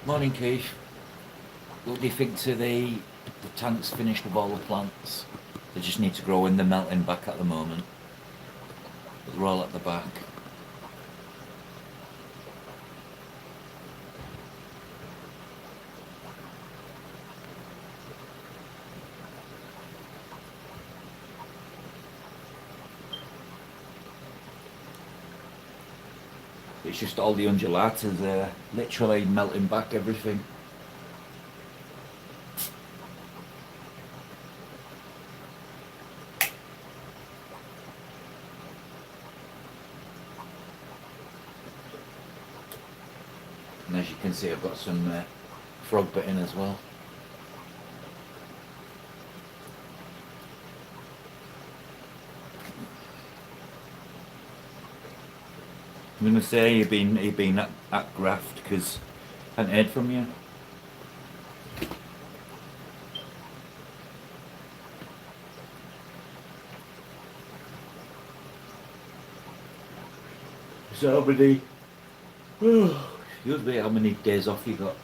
Morning, Keith. What do you think to the tanks finished with all the plants? They just need to grow and they're melting back at the moment. But they're all at the back. It's just all the undulatas there, literally melting back everything. And as you can see, I've got some frog bit in as well. I'm going to say you've been at graft because I hadn't heard from you. So many. Excuse me, how many days off you got?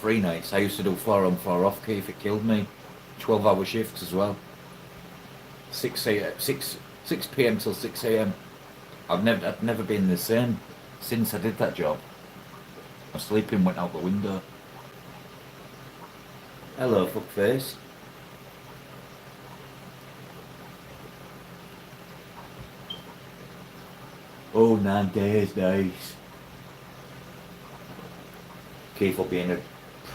3 nights. I used to do 4 on 4 off, Keith. It killed me. 12-hour shifts as well. 6 p.m. till 6 a.m. I've never been the same since I did that job. My sleeping went out the window. Hello, fuckface. Oh, 9 days, nice. Keith will be in a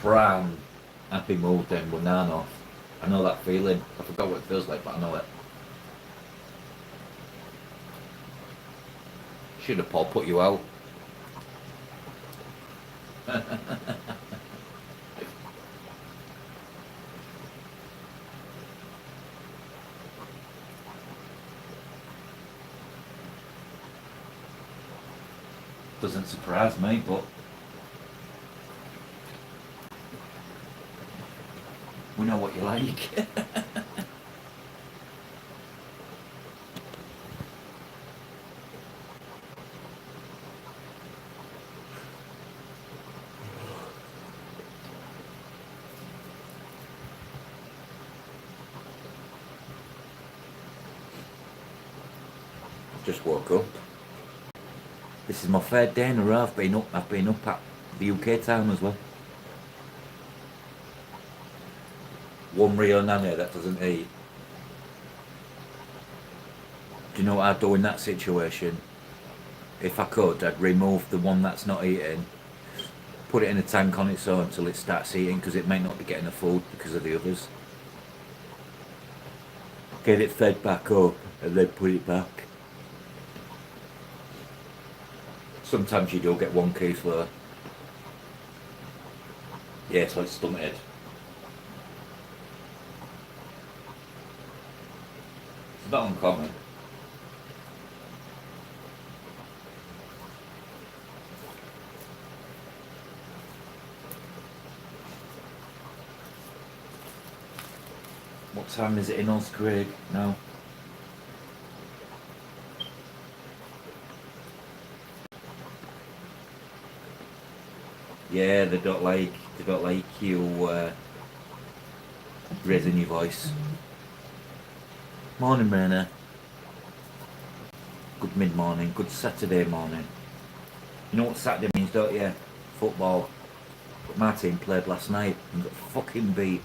prime happy mood then with Nan off. I know that feeling. I forgot what it feels like, but I know it. Should have Paul put you out. Doesn't surprise me, but we know what you like. Just woke up. This is my third day in a row. I've been up at the UK time as well. One real nanny that doesn't eat. Do you know what I'd do in that situation? If I could, I'd remove the one that's not eating, put it in a tank on its own until it starts eating, because it may not be getting the food because of the others. Get it fed back up and then put it back. Sometimes you do get one case though. Yeah, so it's stunted. It's not uncommon. What time is it in Oz, Craig? No. Yeah, they don't like you raising your voice. Morning, Rainer. Good mid-morning, good Saturday morning. You know what Saturday means, don't you? Football. But my team played last night and got fucking beat.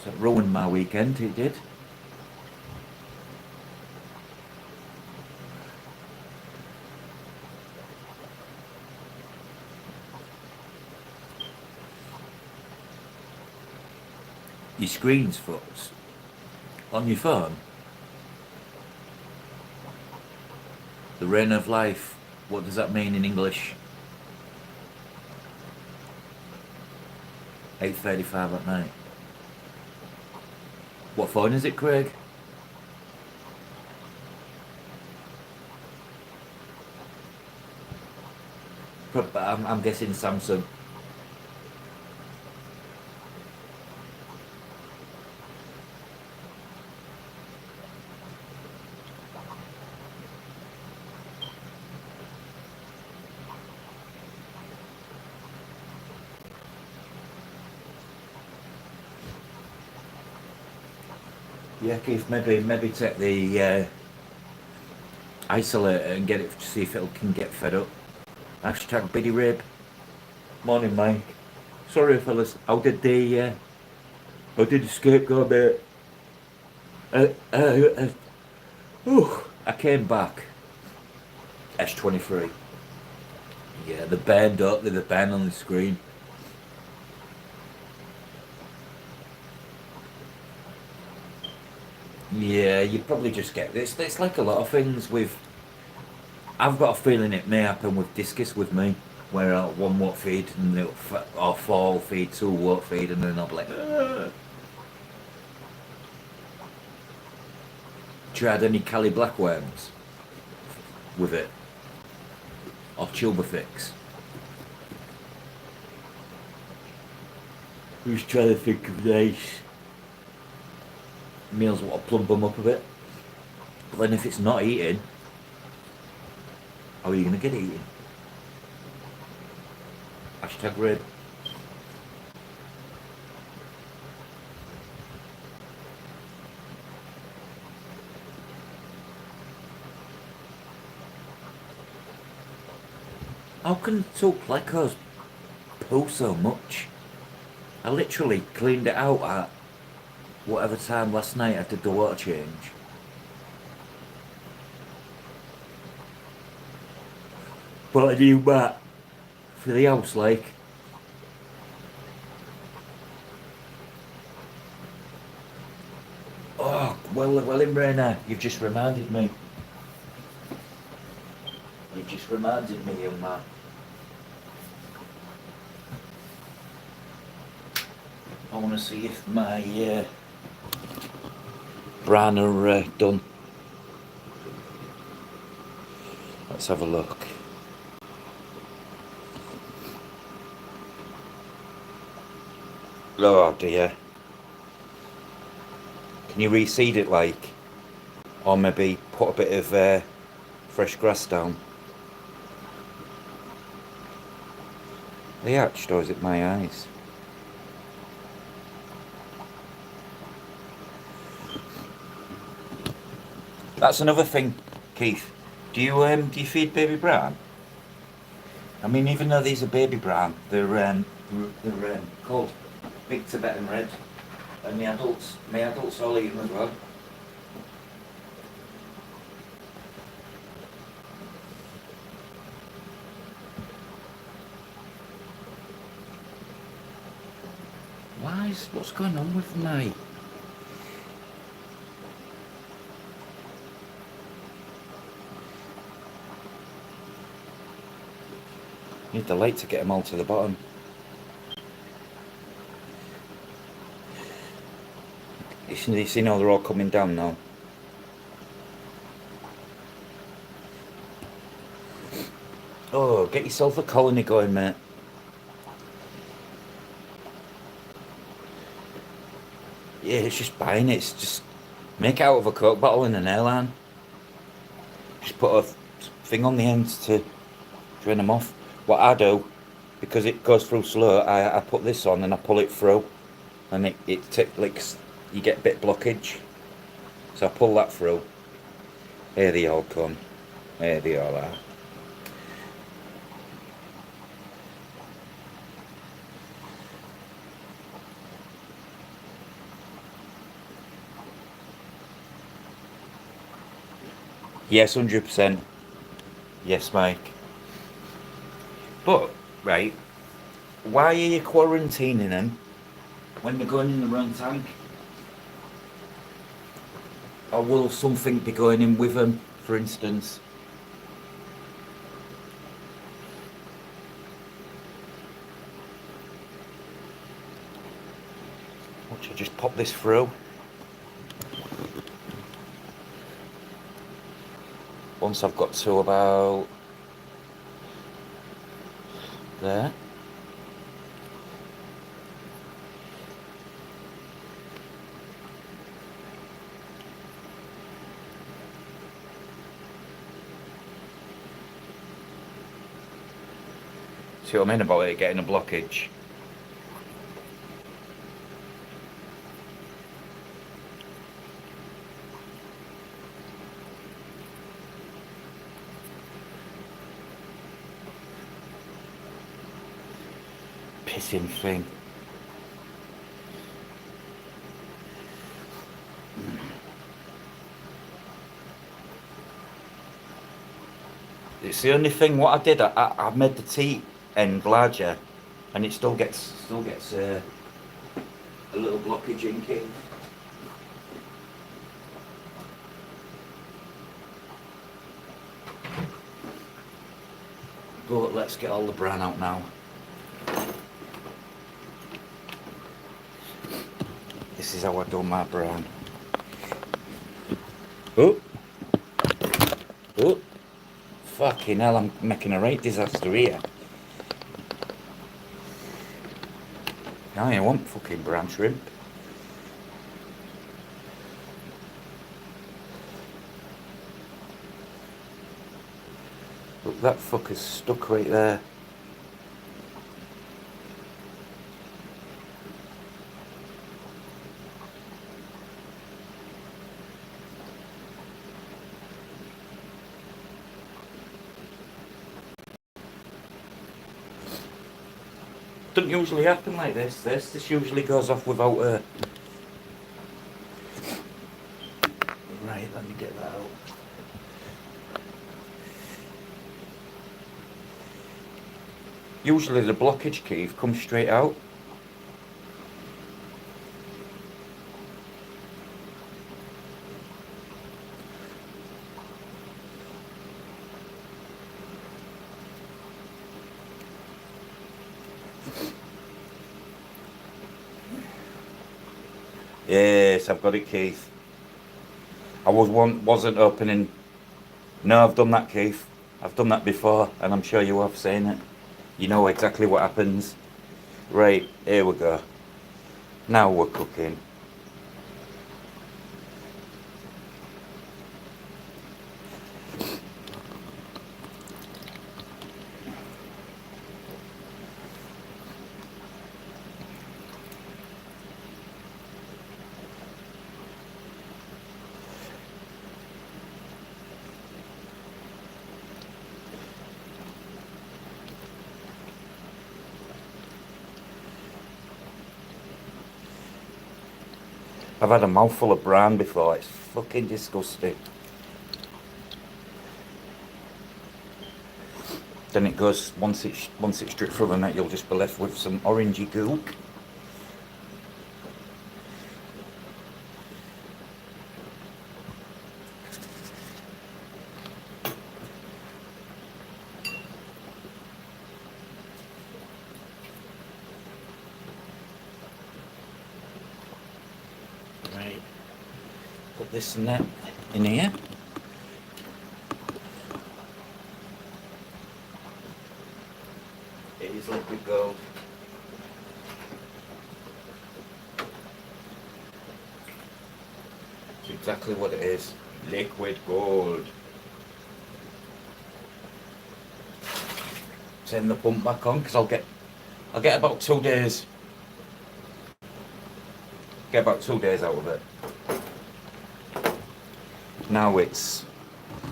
So it ruined my weekend, it did. Your screen's fucked. On your phone. The reign of life. What does that mean in English? 8:35 at night. What phone is it, Craig? I'm guessing Samsung. Yeah, Keith, maybe take the isolator and get it to see if it can get fed up. Hashtag biddy rib. Morning, Mike. Sorry, fellas. How did the scapegoat, mate? Uh, uh, uh, I came back. S23. Yeah, the band up. They're the band on the screen. Yeah, you probably just get this. It's like a lot of things with. I've got a feeling it may happen with discus with me, where one won't feed and or four will feed, two won't feed, and then I'll be like, "Ugh." Do you add any Cali blackworms with it? Or Chilbafix? Who's trying to think of nice meals what will plump them up a bit? But then if it's not eating, how are you going to get it eaten? Hashtag rib. How can two plecos poo so much? I literally cleaned it out at whatever time last night I did the water change. But I knew that for the house, like. Oh, well, in Rainer, you've just reminded me. You've just reminded me, young man. I want to see if my bran are done. Let's have a look. Oh dear. Can you reseed it like? Or maybe put a bit of fresh grass down? Are they hatched or is it my eyes? That's another thing, Keith. Do you feed baby brown? I mean, even though these are baby brown, they're called big Tibetan red, and my adults all eat them as well. What's going on with my? Need the light to get them all to the bottom. You see now they're all coming down now. Oh, get yourself a colony going, mate. Yeah, it's just buying it. It's just make it out of a Coke bottle and an airline. Just put a thing on the ends to drain them off. What I do, because it goes through slow, I put this on and I pull it through, and it like you get a bit blockage. So I pull that through. Here they all come. Here they all are. Yes, 100%. Yes, Mike. But, right, why are you quarantining them when they're going in the wrong tank? Or will something be going in with them, for instance? Watch, I just pop this through. Once I've got to about there. See what I mean about it getting a blockage? pissing thing. It's the only thing what I did. I made the teat end larger, and it still gets a little blockage in King. But let's get all the bran out now. This is how I do my bran. Oh, oh, fucking hell! I'm making a right disaster here. Now you want fucking bran shrimp. Look, that fucker's stuck right there. Doesn't usually happen like this. This usually goes off without a... Right, let me get that out. Usually the blockage key comes straight out. Yes, I've got it, Keith. I wasn't opening. No, I've done that, Keith. I've done that before, and I'm sure you have seen it. You know exactly what happens. Right, here we go. Now we're cooking. I've had a mouthful of bran before. It's fucking disgusting. Then it goes, once it's dripped through the net, you'll just be left with some orangey gook. Right, put this and that in here. It is liquid gold. It's exactly what it is. Liquid gold. Turn the pump back on because I'll get about 2 days. Get about 2 days out of it. Now this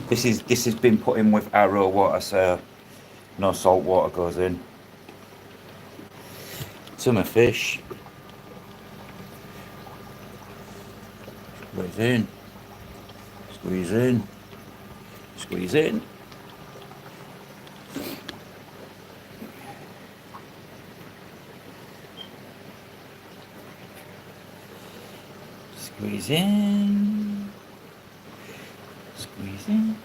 has been put in with RO water, so no salt water goes in. To my fish. Squeeze in. Squeeze in. Squeeze in. Squeeze in. Squeeze in.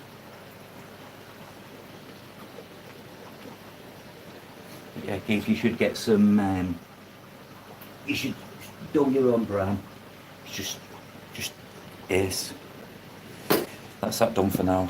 Yeah, Keith, you should get some. You should do your own bran. Just ace. That's that done for now.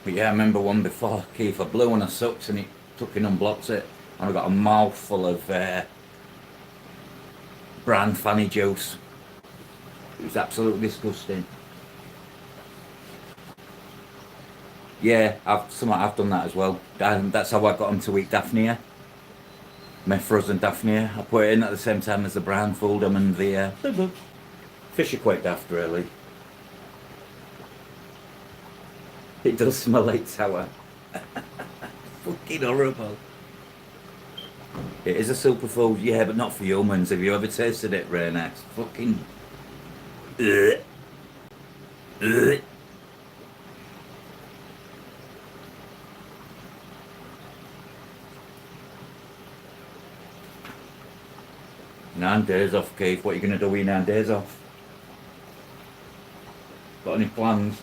But yeah, I remember one before, Keith, I blew on a sucks and it took and unblocked it, and I got a mouthful of bran fanny juice. It was absolutely disgusting. Yeah, I've done that as well. That's how I got them to eat Daphnia, my frozen Daphnia. I put it in at the same time as the brown fooled them, and the fish are quite daft, really. It does smell like sour. Fucking horrible. It is a superfood, yeah, but not for humans. Have you ever tasted it, Raynex? Fucking. Ugh. Ugh. 9 days off, Keith. What are you going to do with your 9 days off? Got any plans?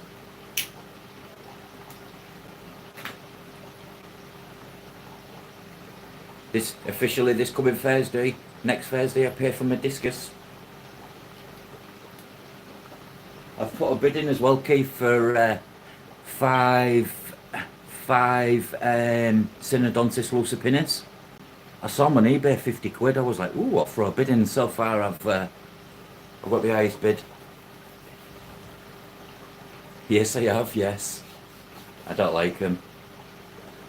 This officially this coming Thursday. Next Thursday, I pay for my discus. I've put a bid in as well, Keith, for five Synodontis lucipinis. I saw them on eBay, 50 quid. I was like, ooh, what for a bid in? So far, I've got the highest bid. Yes, I have. Yes, I don't like them.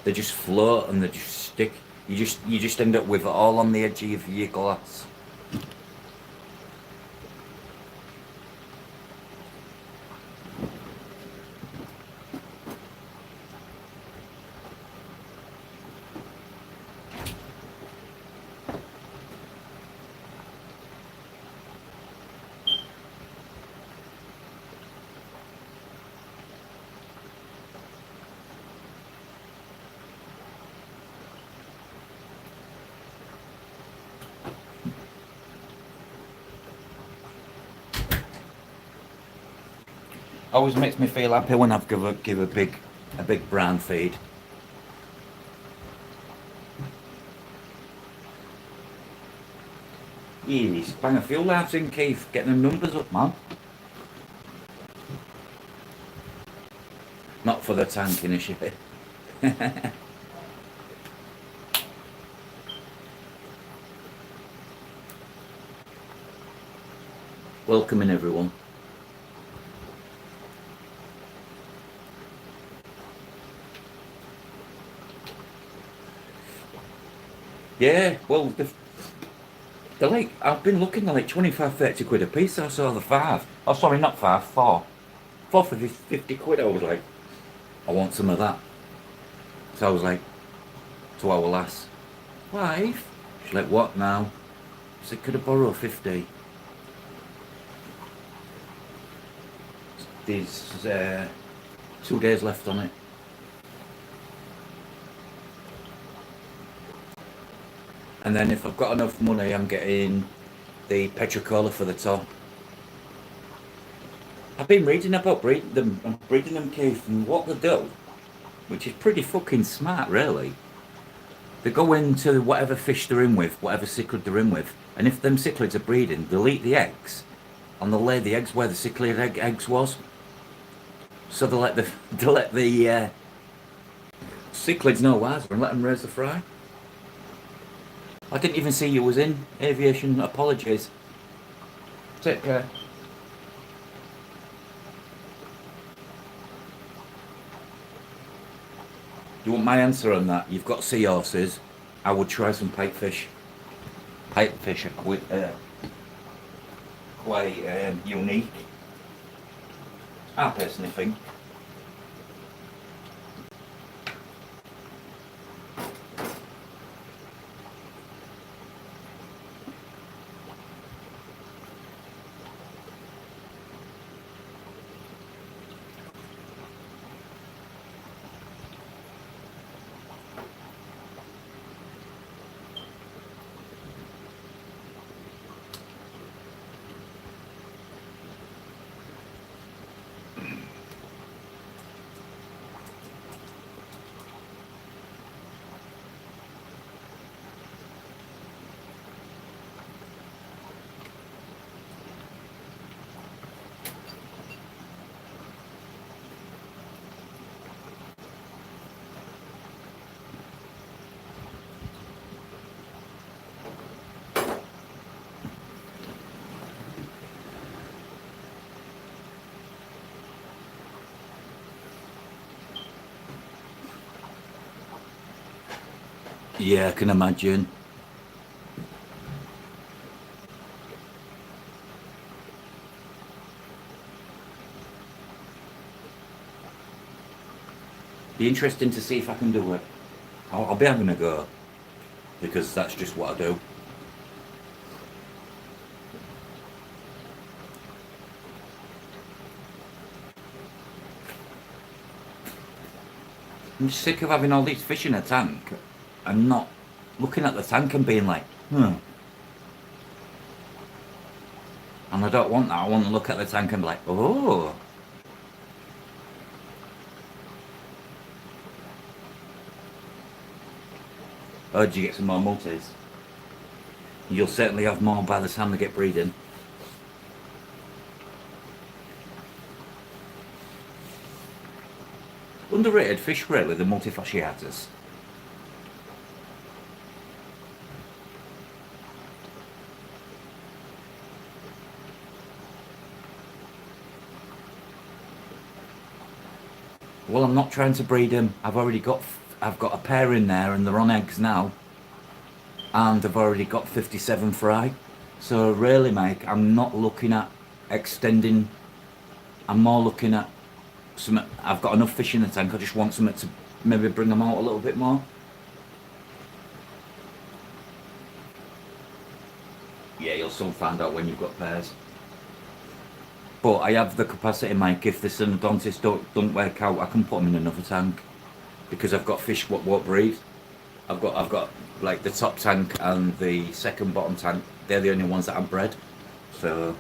They just float and they just stick. You just end up with it all on the edge of your glass. Always makes me feel happy when I've give a big brown feed. Yes, bang a few lads in, Keith, getting them numbers up, man. Not for the tank initiative. Welcoming everyone. Yeah, well, they're like, I've been looking, they're like 25, 30 quid a piece. I saw the five. Oh, sorry, not five, four. Four for 50 quid. I was like, I want some of that. So I was like, to our lass, wife? She's like, what now? I said, could I borrow 50? There's 2 days left on it. And then if I've got enough money, I'm getting the Petricola for the top. I've been reading about breeding them. I'm breeding them, Keith, and what they do, which is pretty fucking smart, really. They go into whatever fish they're in with, whatever cichlid they're in with, and if them cichlids are breeding, they'll eat the eggs, and they'll lay the eggs where the cichlid eggs was. So they let the cichlids know wise and let them raise the fry. I didn't even see you was in aviation. Apologies. Take care. You want my answer on that? You've got seahorses. I would try some pipefish. Pipefish are quite unique. I personally think. Yeah, I can imagine. Be interesting to see if I can do it. I'll be having a go because that's just what I do. I'm just sick of having all these fish in a tank and not looking at the tank and being like, hmm. And I don't want that. I want to look at the tank and be like, oh. Oh, did you get some more multis? You'll certainly have more by the time they get breeding. Underrated fish really, the multifasciatus. Well, I'm not trying to breed them. I've got a pair in there and they're on eggs now. And I've already got 57 fry. So really, Mike, I'm not looking at extending. I'm more looking at some. I've got enough fish in the tank. I just want something to maybe bring them out a little bit more. Yeah, you'll soon find out when you've got pairs. But I have the capacity, Mike. If the synodontists don't work out, I can put them in another tank because I've got fish what won't breed. I've got like the top tank and the second bottom tank. They're the only ones that I'm bred. So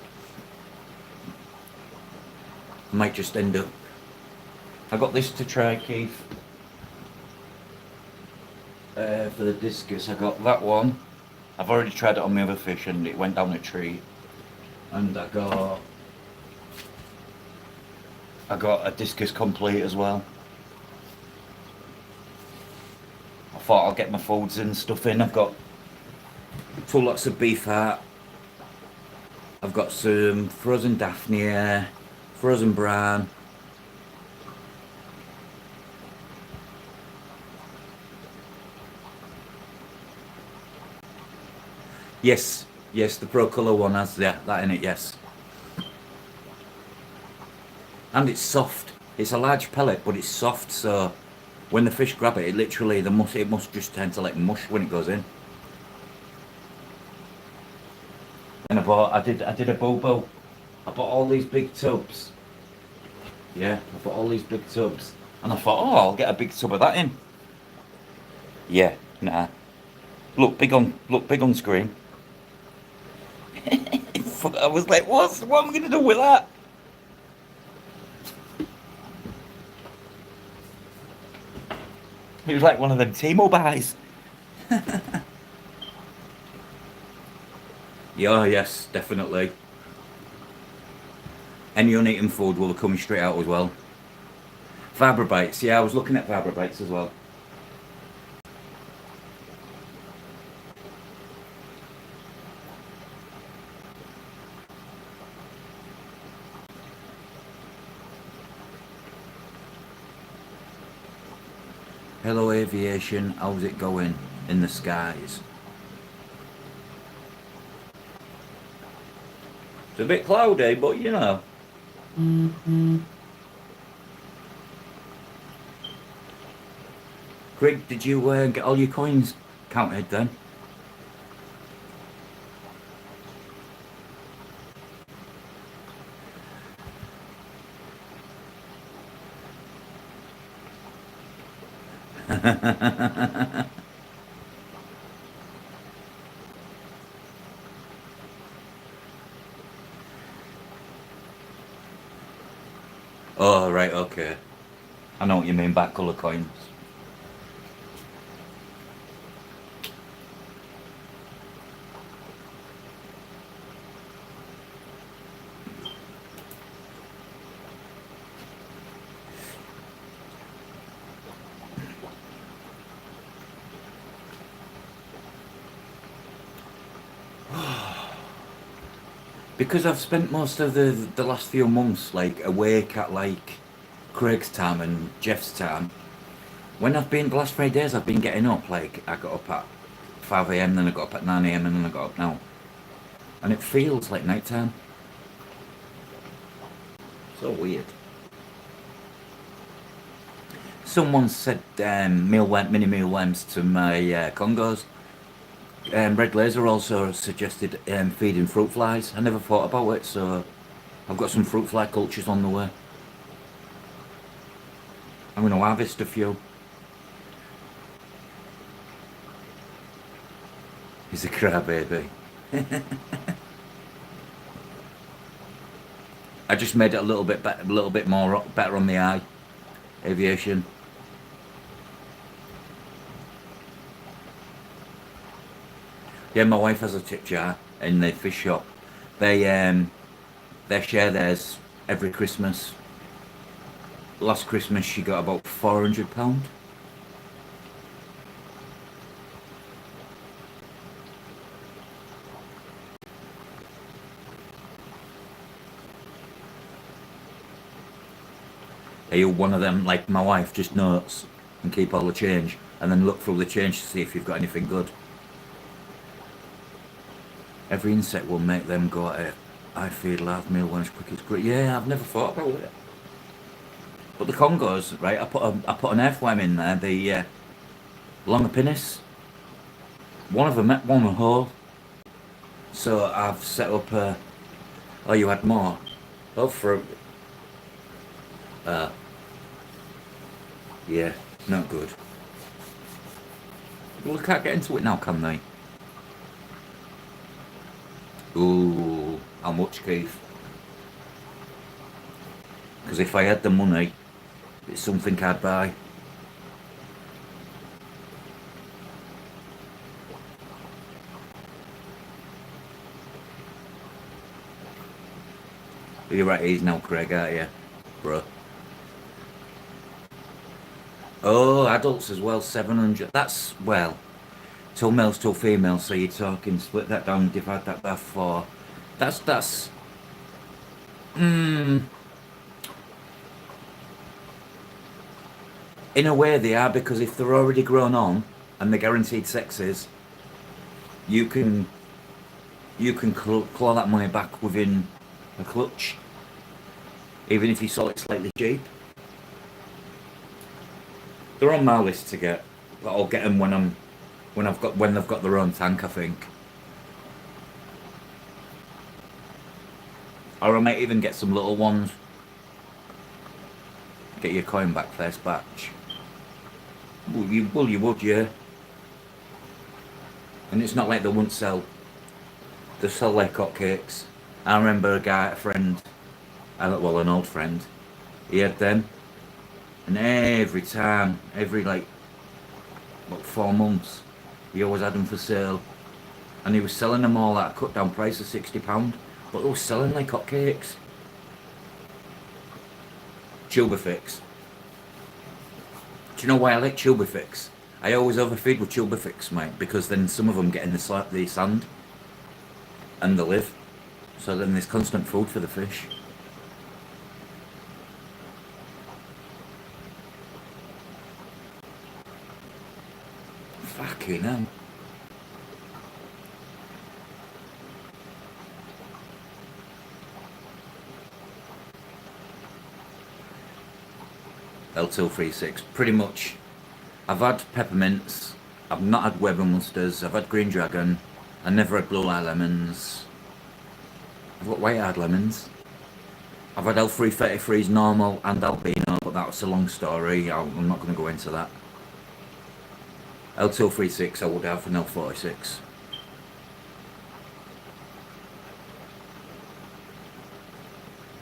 I might just end up. I got this to try, Keith. For the discus, I got that one. I've already tried it on my other fish and it went down a tree. And I got a discus complete as well. I thought I'll get my folds and stuff in. I've got full lots of beef heart. I've got some frozen Daphne, frozen bran. Yes, yes, the Pro Colour one has that in it, yes. And it's soft. It's a large pellet, but it's soft, so when the fish grab it, it must just tend to like mush when it goes in. And I did a bobo. I bought all these big tubs. Yeah, I bought all these big tubs, and I thought, oh, I'll get a big tub of that in. Yeah, nah. Look big on screen. I was like, what am I gonna do with that? He was like one of them T-Mobiles. Yeah, yes, definitely. Any uneaten food will come straight out as well. Vibra bites, yeah, I was looking at Vibra bites as well. Hello aviation, how's it going in the skies? It's a bit cloudy, but you know. Craig, did you get all your coins counted then? Oh, right, okay. I know what you mean, back colour coins. Because I've spent most of the last few months like awake at like Craig's time and Jeff's time. When I've been, the last 3 days, I've been getting up, like, I got up at 5 a.m, then I got up at 9 a.m, and then I got up now. And it feels like night time. So weird. Someone said mini mealworms to my Congos. Red Laser also suggested feeding fruit flies. I never thought about it, so I've got some fruit fly cultures on the way. I'm going to harvest a few. He's a crybaby. I just made it a little bit more better on the eye. Aviation. Yeah, my wife has a tip jar in the fish shop. They share theirs every Christmas. Last Christmas she got about £400. Are you one of them, like my wife, just notes and keep all the change and then look through the change to see if you've got anything good? Every insect will make them go at it. I feed live mealworms quick as great. Yeah, I've never thought about it. But the Congos, right? I put an earthworm in there. The Longipinis. One of them met one hole. So I've set up a. Oh, you had more. Oh, for. Yeah, not good. Well, they can't get into it now, can they? Ooh, how much, Keith? Because if I had the money, it's something I'd buy. You're right, he's now Craig, aren't you, bro? Oh, adults as well, 700. That's, well, 2 males, 2 females, so you're talking, split that down, divide that by 4. That's, in a way they are, because if they're already grown on, and they're guaranteed sexes, you can claw that money back within a clutch, even if you sell it slightly cheap. They're on my list to get, but I'll get them when they've got their own tank, I think. Or I might even get some little ones. Get your coin back first batch. Well, you would, yeah. And it's not like they wouldn't sell. They sell like hotcakes. I remember a guy, an old friend. He had them. And every time, every like 4 months, he always had them for sale. And he was selling them all at a cut down price of £60. But they were selling like hotcakes. Tubifix. Do you know why I like Tubifix? I always overfeed with Tubifix, mate, because then some of them get in the sand and they live. So then there's constant food for the fish. Fucking hell. L236, pretty much. I've had peppermints, I've not had Weber mustards, I've had green dragon, I never had blue eye lemons. I've got white eyed lemons. I've had L333s normal and albino, but that's a long story, I'm not going to go into that. L236 I would have an L46.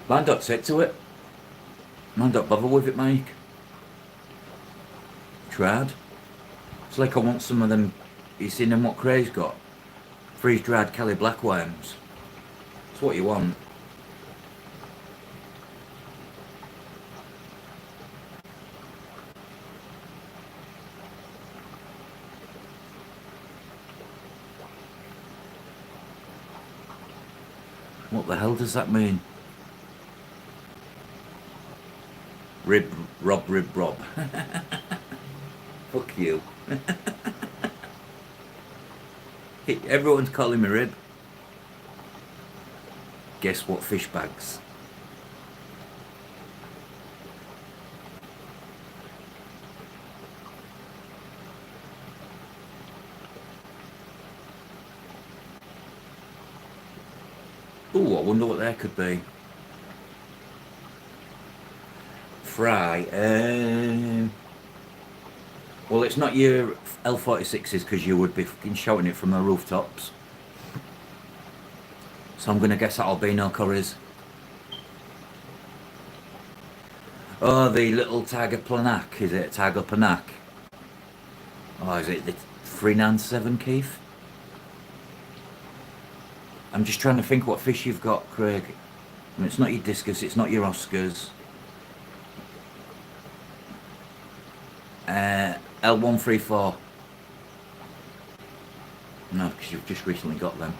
Man, don't take to it. Man, don't bother with it, Mike. Tried. It's like I want some of them. You seen them what Craig's got? Freeze dried Kelly black worms. It's what you want. What the hell does that mean? Rib Rob. Fuck you. Everyone's calling me rib. Guess what fish bags? Ooh, I wonder what there could be. Fry. Well, it's not your L46s because you would be fucking shouting it from the rooftops. So I'm going to guess that'll be no curries. Oh, the little Tiger Planac. Is it Tiger Planac? Oh, is it the 397, Keith? I'm just trying to think what fish you've got, Craig. I mean, it's not your discus, it's not your Oscars. L134. No, because you've just recently got them.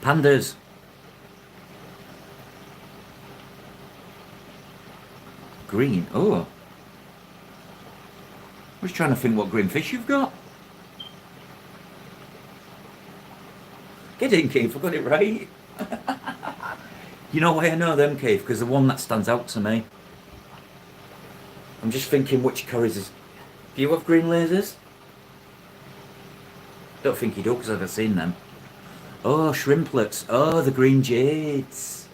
Pandas. Green. Oh. I was trying to think what green fish you've got. Get in, Keith, I got it right. You know why I know them, Keith? Because the one that stands out to me. I'm just thinking which curries is... Do you have green lasers? Don't think you do because I've never seen them. Oh, shrimplets. Oh, the green jades.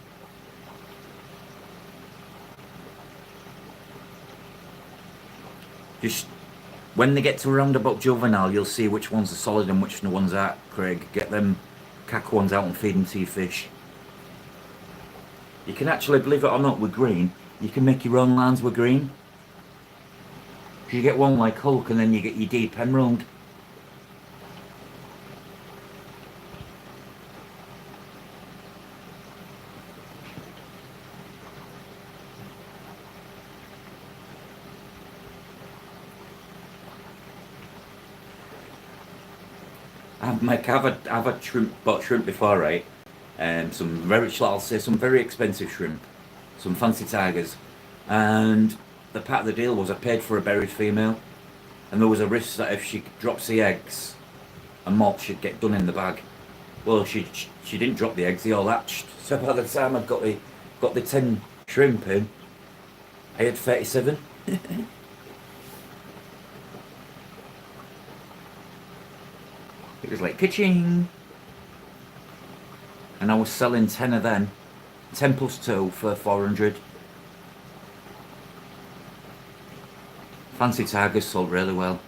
Just when they get to around about juvenile, you'll see which ones are solid and which ones aren't, Craig. Get them cack ones out and feed them to your fish. You can actually, believe it or not, with green, you can make your own lines with green. You get one like Hulk and then you get your deep emerald. I've had shrimp, bought shrimp before, right? Some very, I'll say some very expensive shrimp, some fancy tigers, and the part of the deal was I paid for a buried female, and there was a risk that if she drops the eggs, a moth should get done in the bag. Well, she didn't drop the eggs; they all hatched. So by the time I'd got the 10 shrimp in, I had 37. It was like ka-ching. And I was selling 10 of them, 10 plus 2 for 400. Fancy tigers sold really well.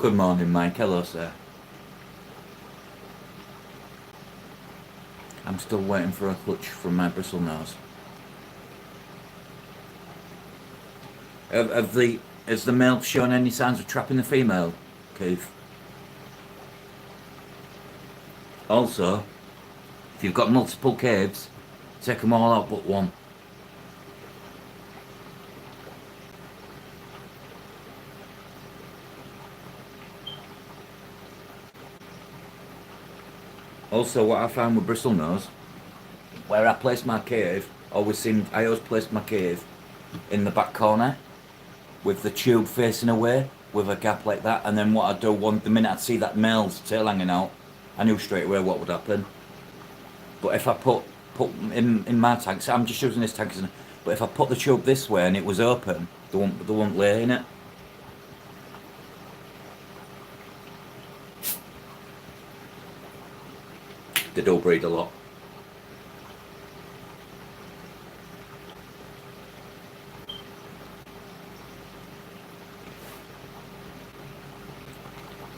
Good morning, Mike. Hello, sir. I'm still waiting for a clutch from my bristle nose. Has the male shown any signs of trapping the female, Keith? Also, if you've got multiple caves, take them all out but one. Also, what I found with bristlenose, where I placed my cave, I always placed my cave in the back corner, with the tube facing away, with a gap like that. And then what I'd do, the minute I'd see that male's tail hanging out, I knew straight away what would happen. But if I put in my tank, so I'm just using this tank, but if I put the tube this way and it was open, they won't lay in it. They do breed a lot.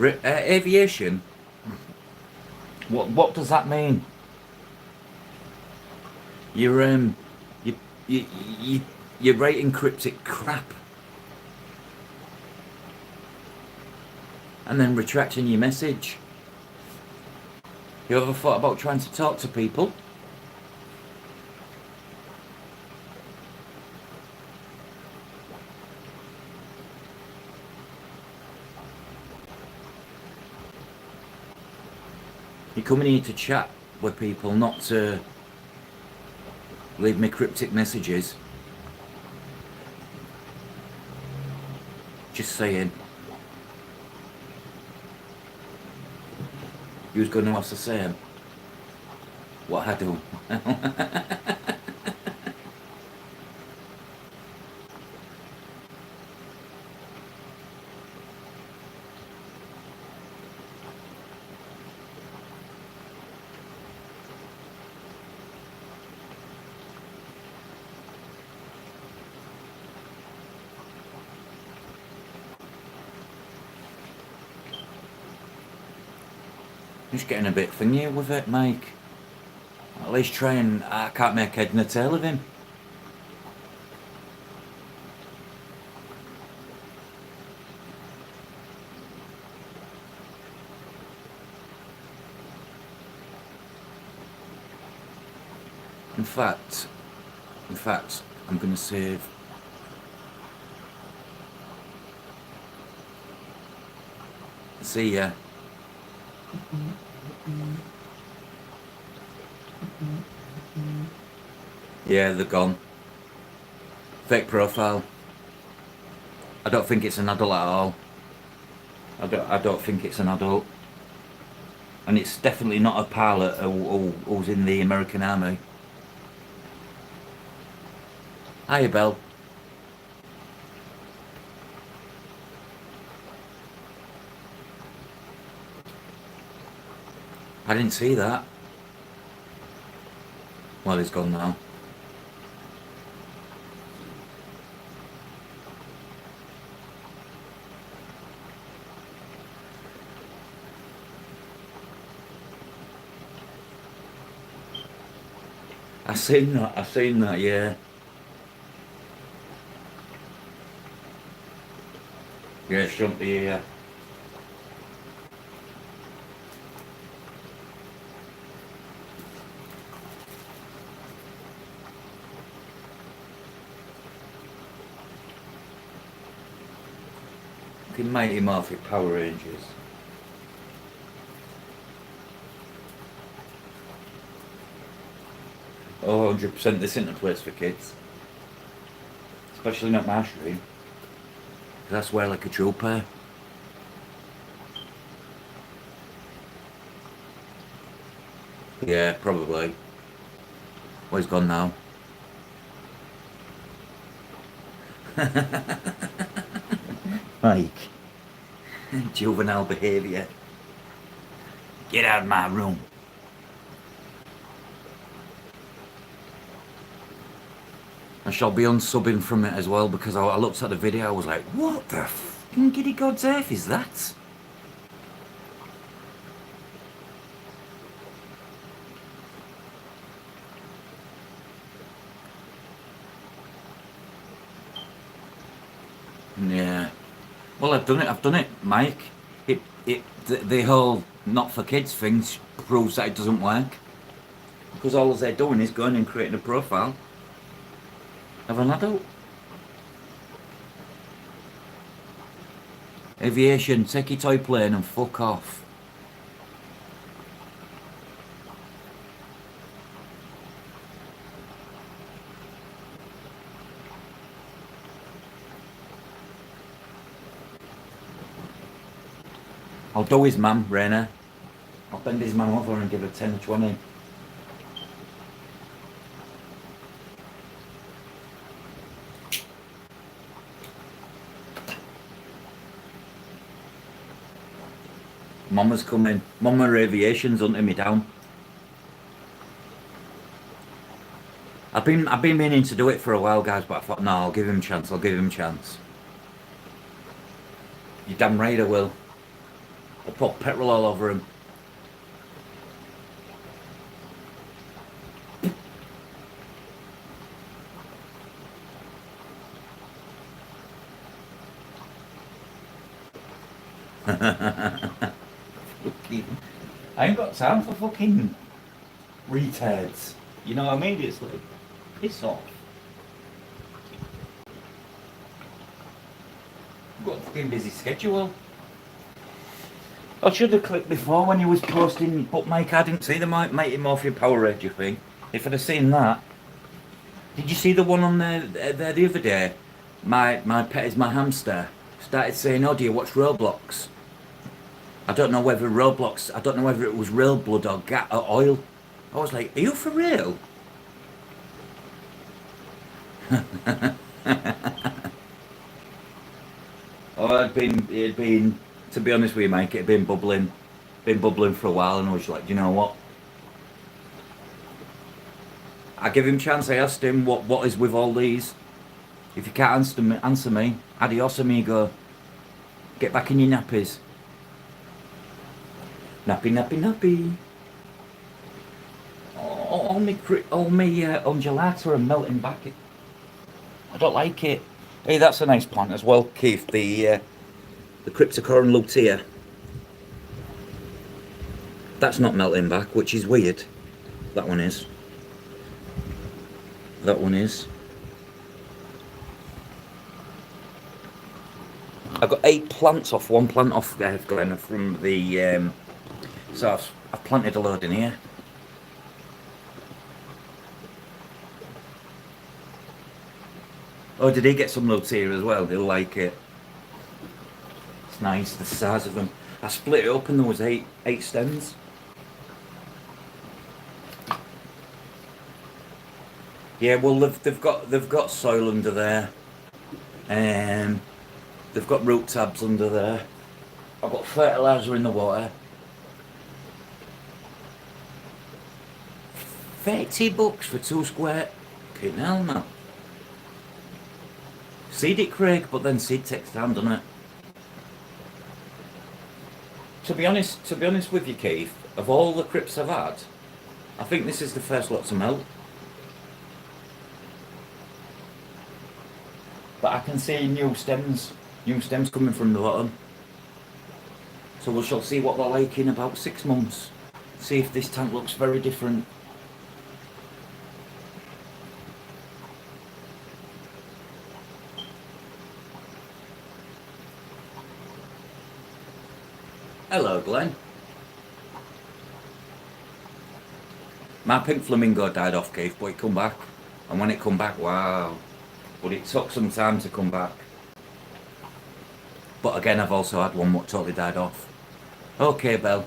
Aviation. What does that mean? You're you're writing cryptic crap. and then retracting your message. You ever thought about trying to talk to people? You're coming here to chat with people, not to leave me cryptic messages. Just saying. You was going to ask the same. What I do. Just getting a bit thingy with it, Mike. At least try and... I can't make head and a tail of him. In fact, I'm going to save... See ya. Yeah, they're gone. Fake profile. I don't think it's an adult at all. I don't think it's an adult. And it's definitely not a pilot who's in the American Army. Hiya, Belle. I didn't see that. Well, he's gone now. I seen that, yeah. Yeah, shouldn't be here. Fucking Mighty Morphic Power Rangers. Oh, 100% this isn't a place for kids. Especially not my stream. That's where like a trooper. Yeah, probably. Well, he's gone now. Mike. Juvenile behaviour. Get out of my room. I shall be unsubbing from it as well because I looked at the video, I was like, what the fucking giddy God's earth is that? Yeah. Well, I've done it, Mike. The whole not for kids thing proves that it doesn't work. Because all they're doing is going and creating a profile of an adult. Aviation, take your toy plane and fuck off. I'll do his mum, Raina. I'll bend his mum over and give her 10 or 20. Mama's coming. Mama Aviation's hunting me down. I've been meaning to do it for a while, guys, but I thought, no, I'll give him a chance. I'll give him a chance. You damn right I will. I'll put petrol all over him. Fucking, I ain't got time for fucking retards. You know what I mean? It's like, piss off. I've got a fucking busy schedule. I should have clicked before when you was posting, but Mike, I didn't see the Mighty Morphin Power Ranger thing. If I'd have seen that. Did you see the one on there the other day? My pet is my hamster. Started saying, "Oh, do you watch Roblox?" I don't know whether Roblox. I don't know whether it was real blood or or oil. I was like, "Are you for real?" Oh, it'd been. To be honest with you, Mike, it'd been bubbling for a while, and I was like, "You know what?" I give him a chance. I asked him, "What is with all these? If you can't answer me, adios amigo. Get back in your nappies." Nappy, nappy, nappy. All me undulata are melting back. I don't like it. Hey, that's a nice plant as well, Keith. The Cryptocorum lutea. That's not melting back, which is weird. That one is. That one is. I've got 8 plants off, 1 plant off there, Glenn, from the. So I've planted a load in here. Oh, did he get some lutea as well? He'll like it. It's nice, the size of them. I split it up and there was eight stems. Yeah, well they've got soil under there. They've got root tabs under there. I've got fertiliser in the water. $30 for 2 square. Fucking hell, man. Seed it, Craig, but then seed takes time, doesn't it? To be honest with you, Keith, of all the crypts I've had, I think this is the first lot to melt. But I can see new stems coming from the bottom. So we shall see what they're like in about 6 months. See if this tank looks very different. Hello, Glenn. My pink flamingo died off, Keith, but it come back. And when it come back, wow. But it took some time to come back. But again, I've also had one what totally died off. Okay, Belle.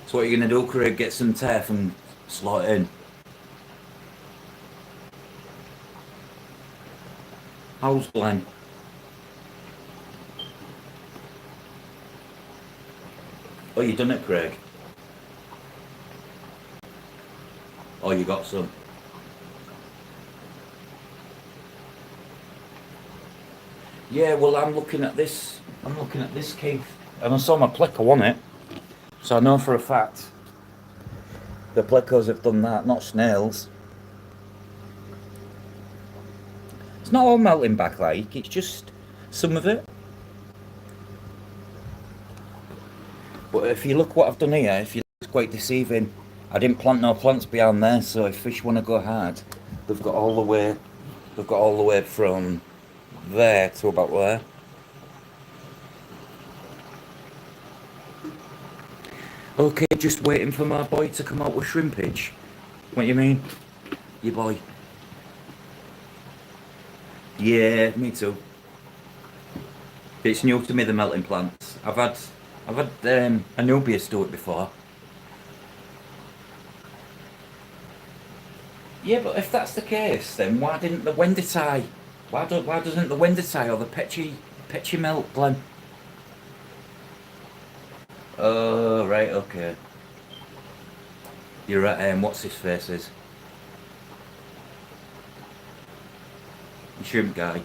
So what are you going to do, Craig? Get some turf and slot it in? How's Glenn? Oh, you done it, Craig? Oh, you got some? Yeah, well, I'm looking at this, Keith. And I saw my pleco on it. So I know for a fact the plecos have done that, not snails. It's not all melting back like, it's just some of it. But if you look what I've done here, it's quite deceiving. I didn't plant no plants behind there, so if fish want to go hard, they've got all the way from there to about there. Okay, just waiting for my boy to come out with shrimpage. What do you mean? Your boy? Yeah, me too. It's new to me, the melting plants. I've had Anubius do it before. Yeah, but if that's the case, then why didn't the Wenditai? Why doesn't the Wenditai or the Petchy melt, Glenn? Oh, right, okay. You're right, what's his face is? The shrimp guy.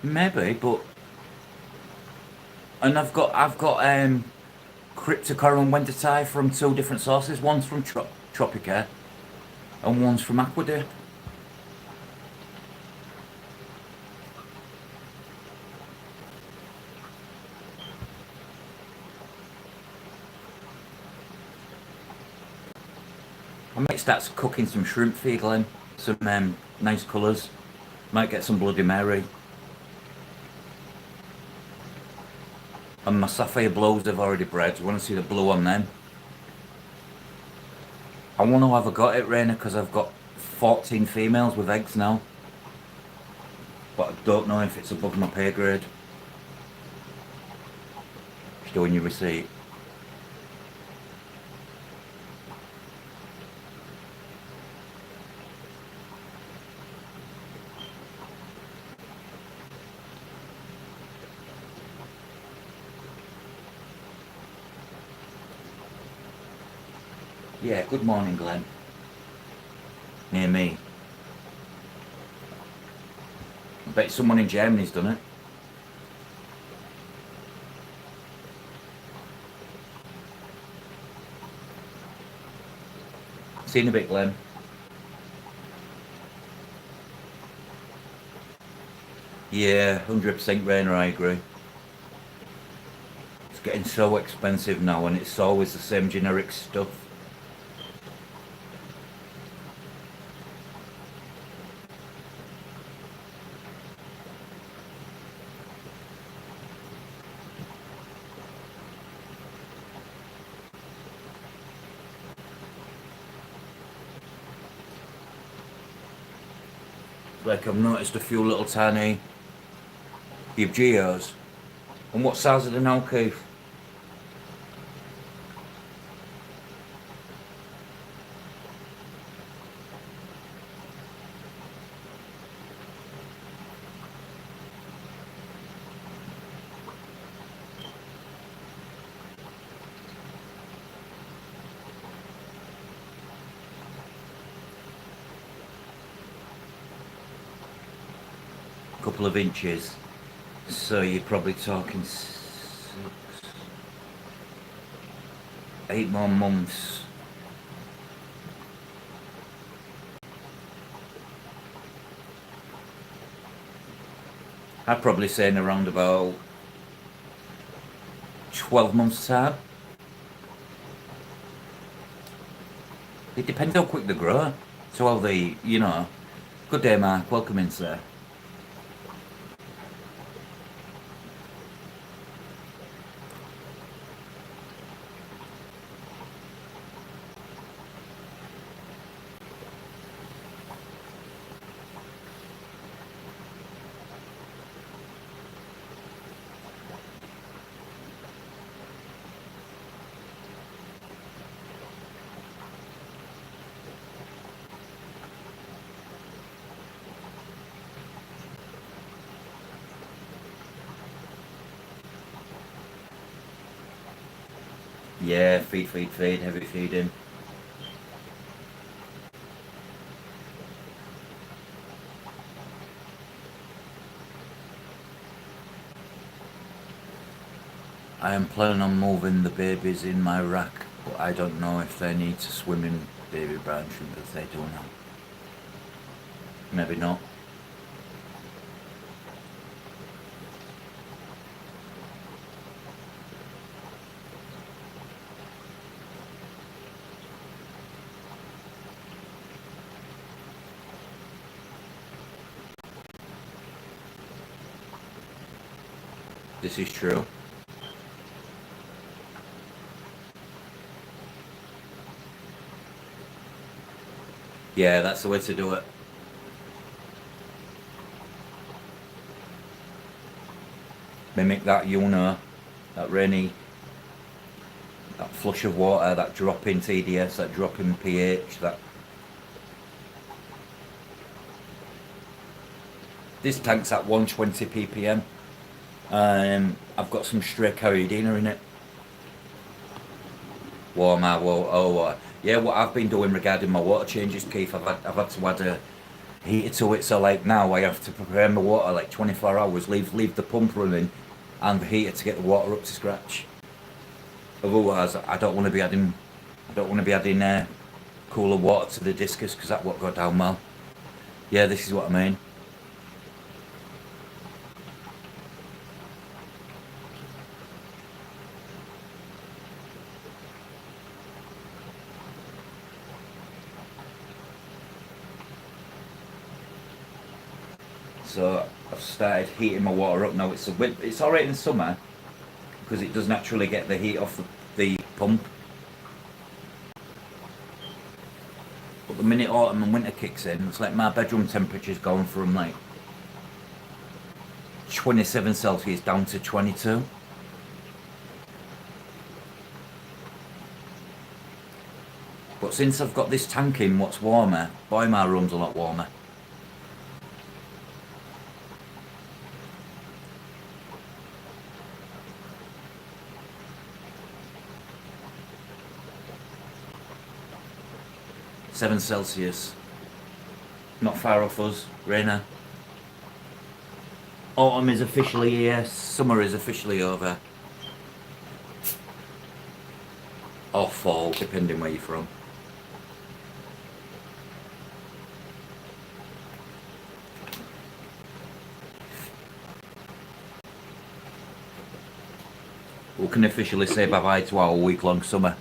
Maybe, but and I've got Cryptocoral and Wendertai from two different sources. One's from Tropica and one's from Aquadip. I might start cooking some shrimp for you, Glenn. Some nice colours. Might get some Bloody Mary. And my sapphire blues have already bred. You want to see the blue on them? I wonder how I've got it, Rainer, because I've got 14 females with eggs now. But I don't know if it's above my pay grade. Showing your receipt. Yeah, good morning, Glenn. Near me. I bet someone in Germany's done it. See you in a bit, Glenn. Yeah, 100% Rainer, I agree. It's getting so expensive now and it's always the same generic stuff. Like I've noticed a few little tiny geos. And what size are they now, Keith? Couple of inches, so you're probably talking 8 more months. I'd probably say in around about 12 months time. It depends how quick they grow, so how they, you know. Good day, Mark, welcome in, sir. Yeah, feed, heavy feeding. I am planning on moving the babies in my rack, but I don't know if they need to swim in baby brown shrimp as they do now. Maybe not. This is true. Yeah, that's the way to do it. Mimic that, you know, that rainy, that flush of water, that drop in TDS, that drop in pH, that... This tank's at 120 ppm. I've got some stray caridina in it. Water. Yeah, what I've been doing regarding my water changes, Keith, I've had to add heat it to it. So like now I have to prepare my water like 24 hours, leave the pump running and the heater to get the water up to scratch. Otherwise, I don't want to be adding cooler water to the discus because that won't go down well. Yeah, this is what I mean. So I've started heating my water up now. It's alright in summer because it does naturally get the heat off the pump. But the minute autumn and winter kicks in, it's like my bedroom temperature's gone from like 27 Celsius down to 22. But since I've got this tank in what's warmer, boy, my room's a lot warmer. Seven Celsius. Not far off us, Raina. Autumn is officially here, summer is officially over. Or fall, depending where you're from. We can officially say bye-bye to our week-long summer.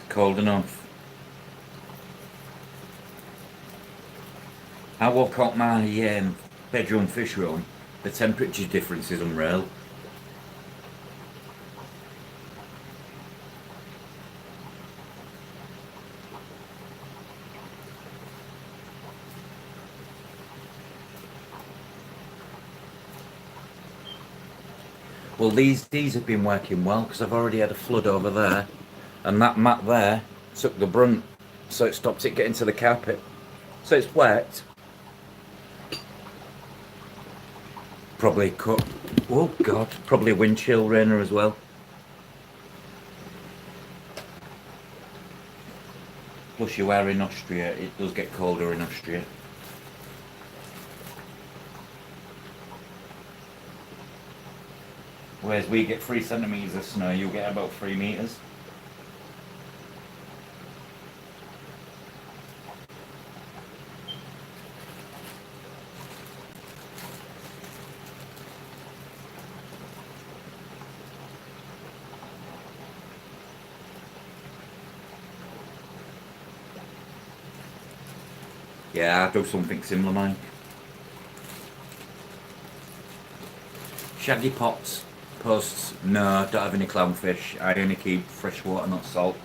Cold enough. I walk out my bedroom fish room. The temperature difference is unreal. Well, these have been working well because I've already had a flood over there, and that mat there took the brunt, so it stopped it getting to the carpet. So it's worked. Probably cut. Oh God! Probably a wind chill rainer as well. Plus, you are in Austria. It does get colder in Austria. Whereas we get 3 centimetres of snow, you get about 3 metres. Yeah, I do something similar, mate. Shaggy pots, posts, no, don't have any clownfish. I only keep fresh water, not salt.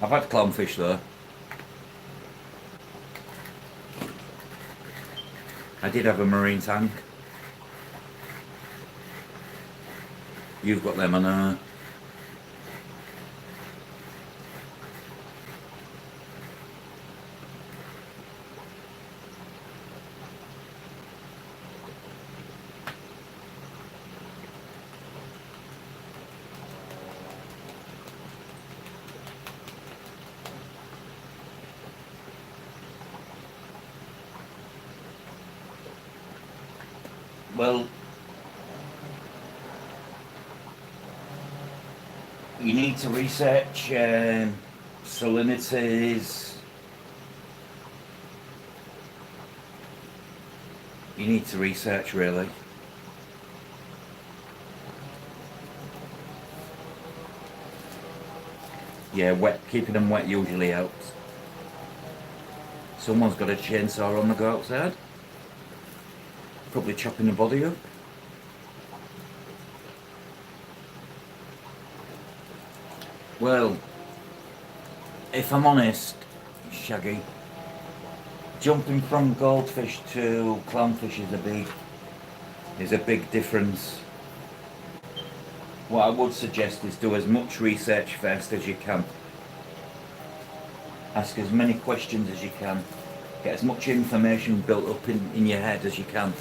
I've had clownfish though. I did have a marine tank. You've got them, I know. Well, you need to research salinities. You need to research really. Yeah, wet. Keeping them wet usually helps. Someone's got a chainsaw on the go outside. Probably chopping the body up. Well, if I'm honest, Shaggy, jumping from goldfish to clownfish is a big difference. What I would suggest is do as much research first as you can. Ask as many questions as you can. Get as much information built up in your head as you can.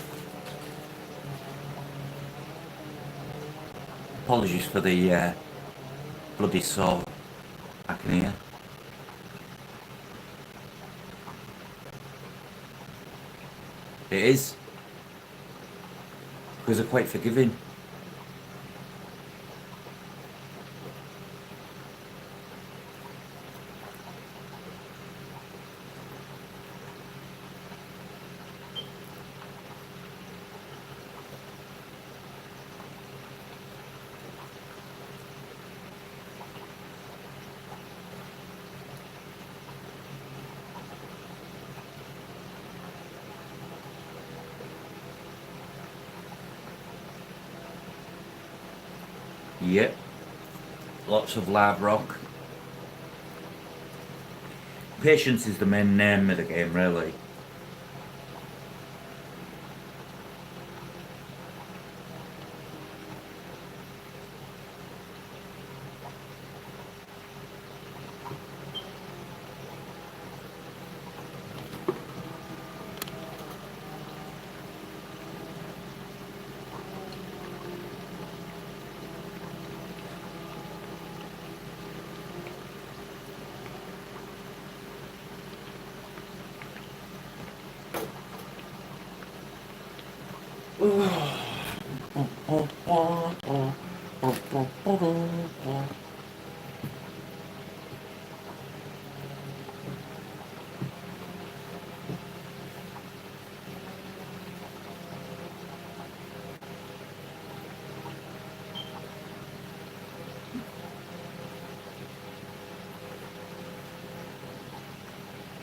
Apologies for the bloody saw back in here. It is. Because they're quite forgiving. Yep. Lots of live rock. Patience is the main name of the game, really.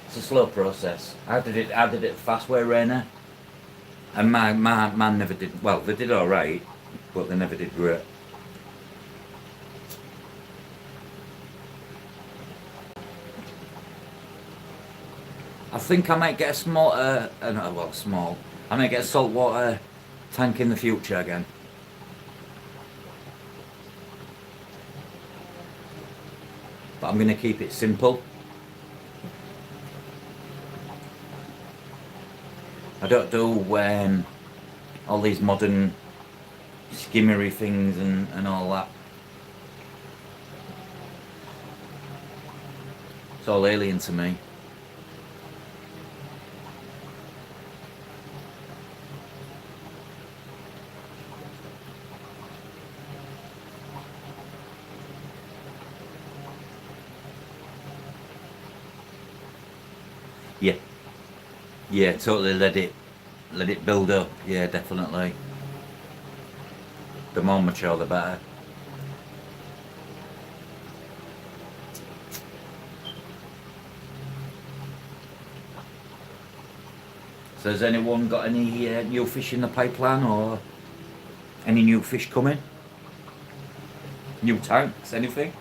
It's a slow process. I did it fast way, Rainer. And my man never did, well, they did alright, but they never did great. I think I might get a small, small. I might get a saltwater tank in the future again. But I'm going to keep it simple. I don't do all these modern skimmery things and all that. It's all alien to me. Yeah. Yeah, totally let it build up. Yeah, definitely. The more mature, the better. So has anyone got any new fish in the pipeline or any new fish coming? New tanks, anything?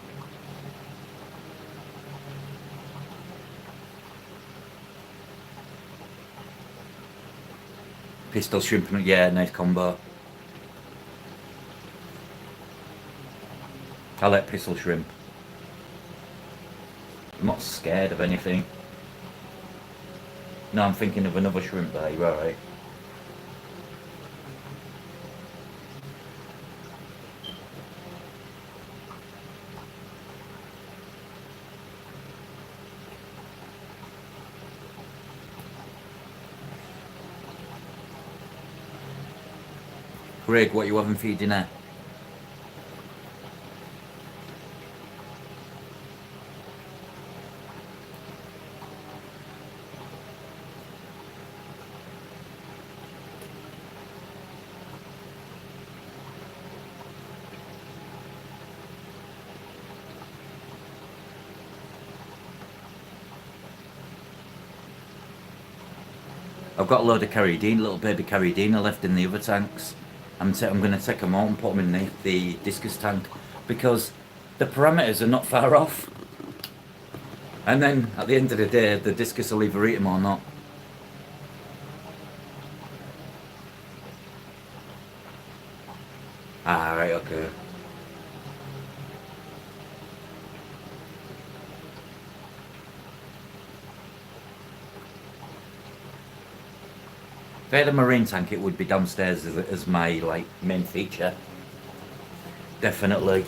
Pistol shrimp, yeah, nice combo. I like pistol shrimp. I'm not scared of anything. No, I'm thinking of another shrimp there, you're alright. Greg, what you having for your dinner? I've got a load of carridine, little baby carridina left in the other tanks. I'm going to take them out and put them in the discus tank because the parameters are not far off. And then at the end of the day, the discus will either eat them or not. Ah, right, okay. If I had a marine tank, it would be downstairs as my like main feature. Definitely.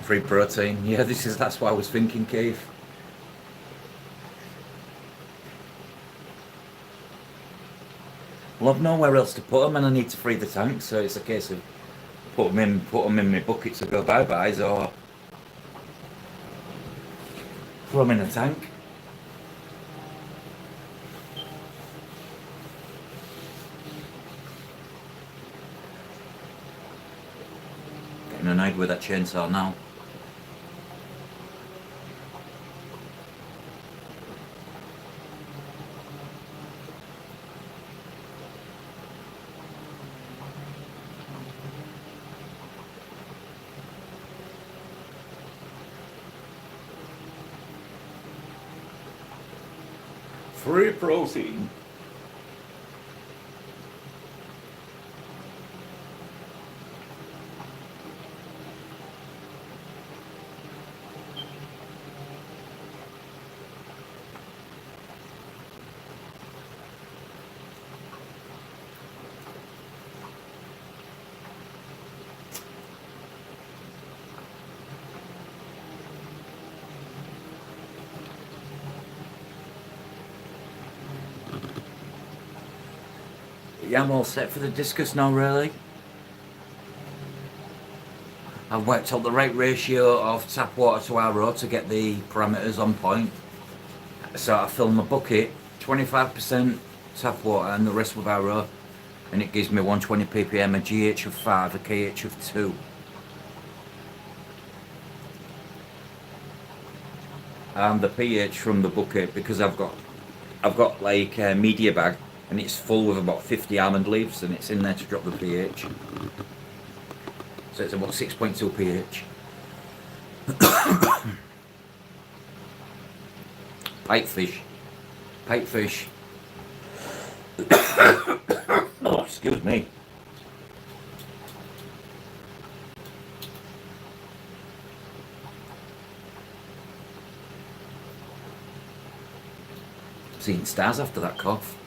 Free protein. Yeah, that's what I was thinking, Keith. Well, I've nowhere else to put them, and I need to free the tank, so it's a case of put them in my buckets to go bye-byes, or throw them in a tank. Getting annoyed with that chainsaw now. Free protein. Yeah, I'm all set for the discus now, really. I've worked out the right ratio of tap water to RO to get the parameters on point. So I fill my bucket 25% tap water and the rest with RO, and it gives me 120 ppm, a GH of 5, a KH of 2. And the pH from the bucket, because I've got like a media bag and it's full with about 50 almond leaves, and it's in there to drop the pH. So it's about 6.2 pH. Pipefish. Pipefish. Oh, excuse me. Seeing stars after that cough.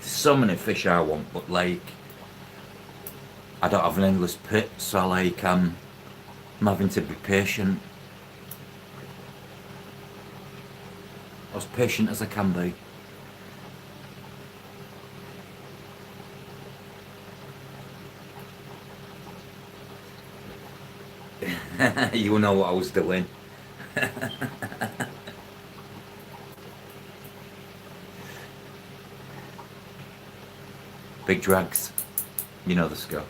So many fish I want, but like I don't have an endless pit, so like I'm having to be patient. As patient as I can be. You know what I was doing. Big drags, you know the score.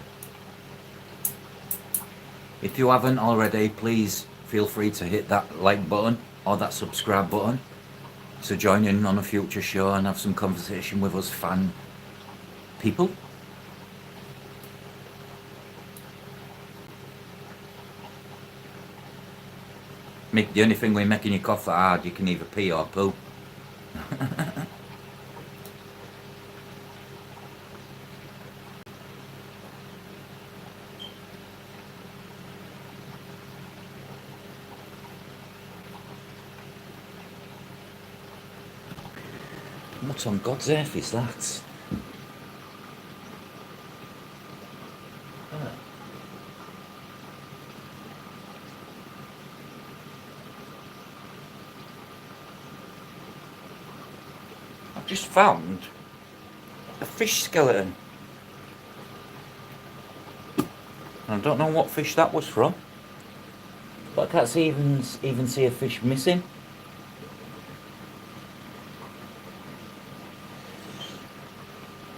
If you haven't already, please feel free to hit that like button or that subscribe button to join in on a future show and have some conversation with us fan people. The only thing we're making you cough that hard, you can either pee or poo. What on God's earth is that? Just found a fish skeleton. I don't know what fish that was from, but I can't see even see a fish missing.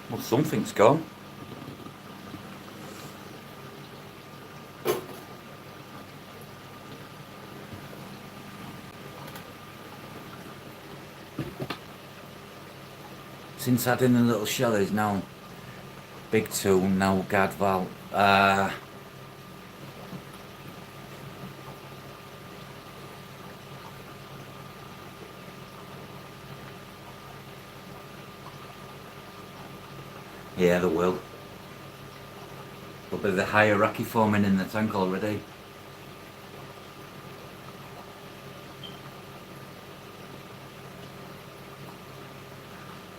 Well, something's gone. Since adding a little shell is now big tune, now gadval. Yeah, there will. There'll be the hierarchy forming in the tank already.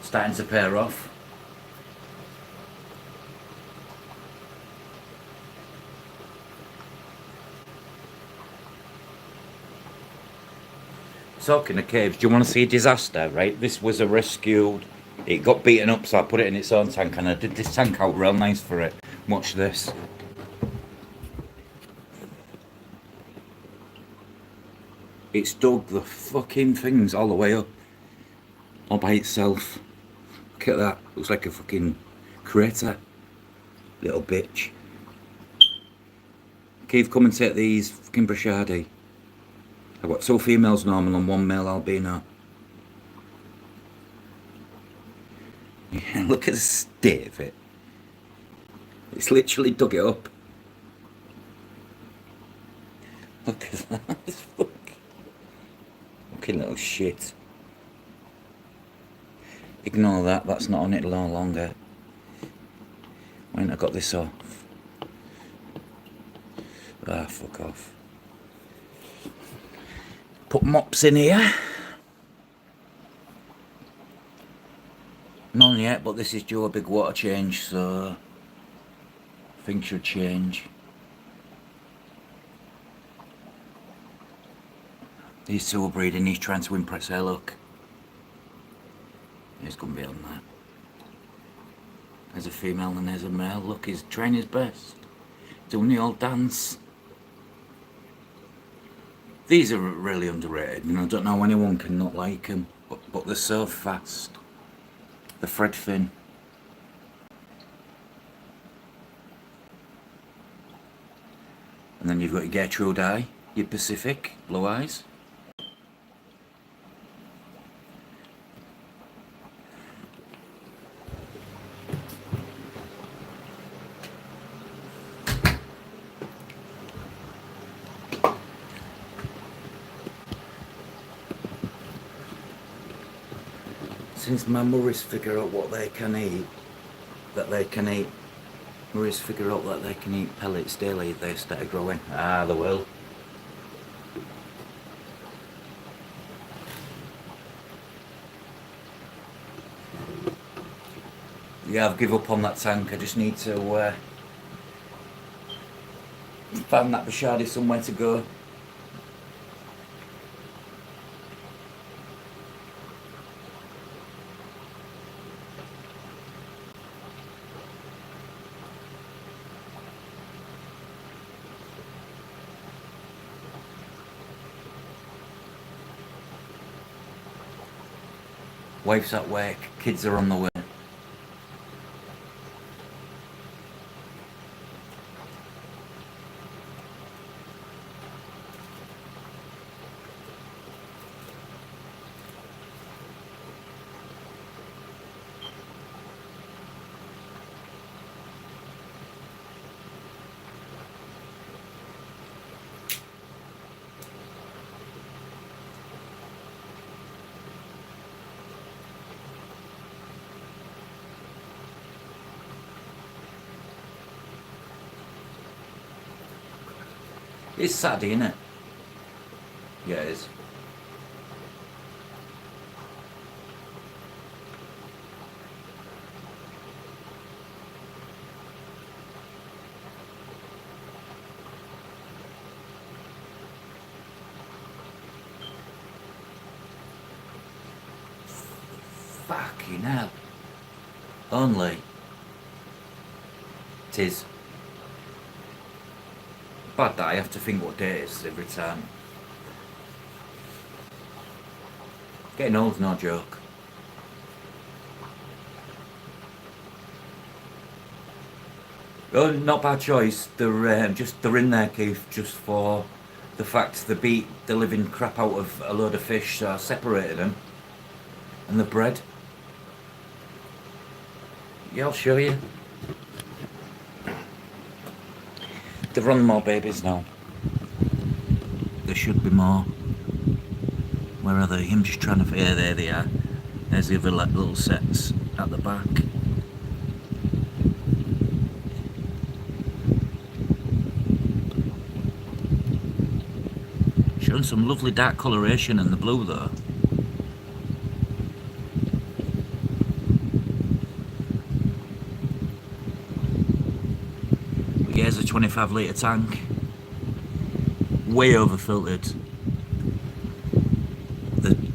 Starting to pair off. Talking of caves, do you want to see a disaster, right? This was a rescued. It got beaten up, so I put it in its own tank, and I did this tank out real nice for it. Watch this. It's dug the fucking things all the way up. All by itself. Look at that. Looks like a fucking crater. Little bitch. Keith, come and take these fucking brashadi. I've got 2 females normal and 1 male albino. Yeah, look at the state of it. It's literally dug it up. Look at that. It's fucking little shit. Ignore that, that's not on it no longer. Why ain't I got this off? Ah, fuck off. Put mops in here. None yet, but this is due a big water change, so things should change. These 2 are breeding, he's trying to impress her, look. He's going to be on that. There's a female and there's a male. Look, he's trying his best. Doing the old dance. These are really underrated, and I don't know anyone can not like them, but they're so fast. The Fred fin. And then you've got your Gertrude eye, your Pacific, blue eyes. Since my Murrays figure out what they can eat, Murrays figure out that they can eat pellets daily, they started growing. Ah, they will. Yeah, I've given up on that tank. I just need to find that Bashadi somewhere to go. Wife's at work, kids are on the way. It's Saturday, isn't it? Yeah, it is. Fucking hell. Only. Tis. Bad that I have to think what day it is every time. Getting old's no joke. Oh, not bad choice. They're in there, Keith, just for the fact they beat the living crap out of a load of fish, so I separated them. And the bread. Yeah, I'll show you. They've run more babies now. There should be more. Where are they? I'm just trying to... Yeah, there they are. There's the other little sets at the back. Showing some lovely dark coloration in the blue though. But yeah, it's a 25 litre tank. Way over filtered.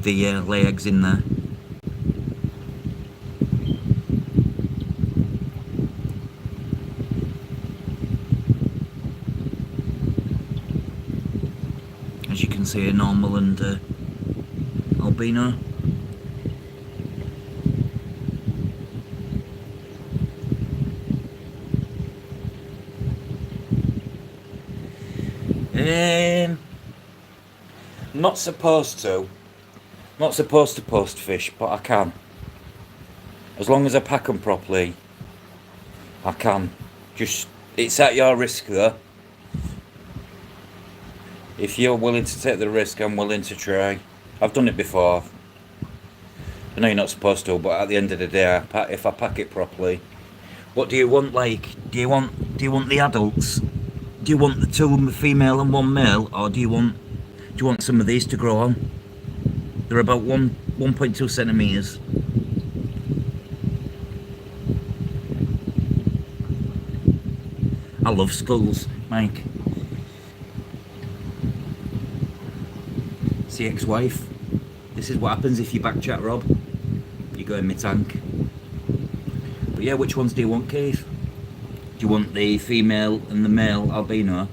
The lay eggs in there. As you can see, a normal and albino. Not supposed to. Not supposed to post fish, but I can. As long as I pack them properly, I can. Just, it's at your risk though. If you're willing to take the risk, I'm willing to try. I've done it before. I know you're not supposed to, but at the end of the day, if I pack it properly. What do you want? Like, do you want the adults? Do you want the 2 female and 1 male, or do you want some of these to grow on? They're about 1.2 centimeters. I love skulls, Mike. See, ex-wife. This is what happens if you backchat Rob. You go in my tank. But yeah, which ones do you want, Keith? Do you want the female and the male albino?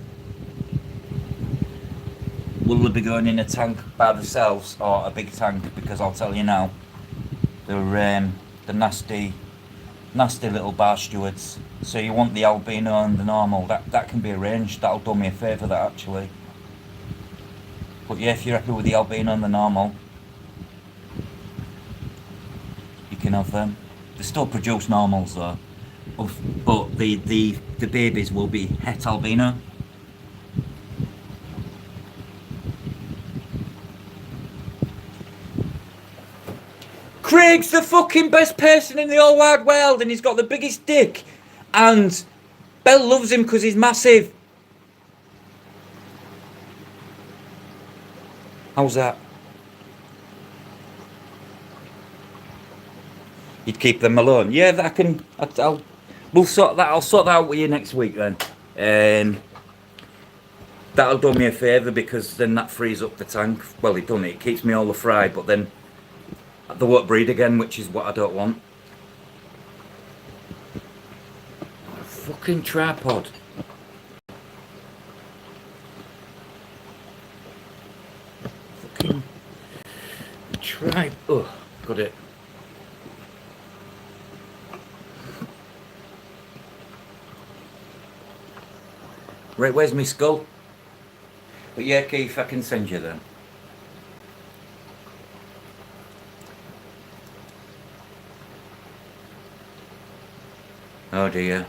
Will they be going in a tank by themselves or a big tank? Because I'll tell you now, they're nasty little bar stewards. So you want the albino and the normal. That can be arranged. That'll do me a favour, that actually. But yeah, if you're happy with the albino and the normal, you can have them. They still produce normals though, but the babies will be het albino. Craig's the fucking best person in the whole wide world, and he's got the biggest dick, and Belle loves him because he's massive. How's that? You'd keep them alone? Yeah, that I can. We'll sort that. I'll sort that out with you next week then. That'll do me a favour because then that frees up the tank. Well, it doesn't. It keeps me all the fry, but then they won't breed again, which is what I don't want. Fucking tripod. Fucking tripod. Oh, got it. Right, where's my skull? But yeah, Keith, I can send you them. Oh dear.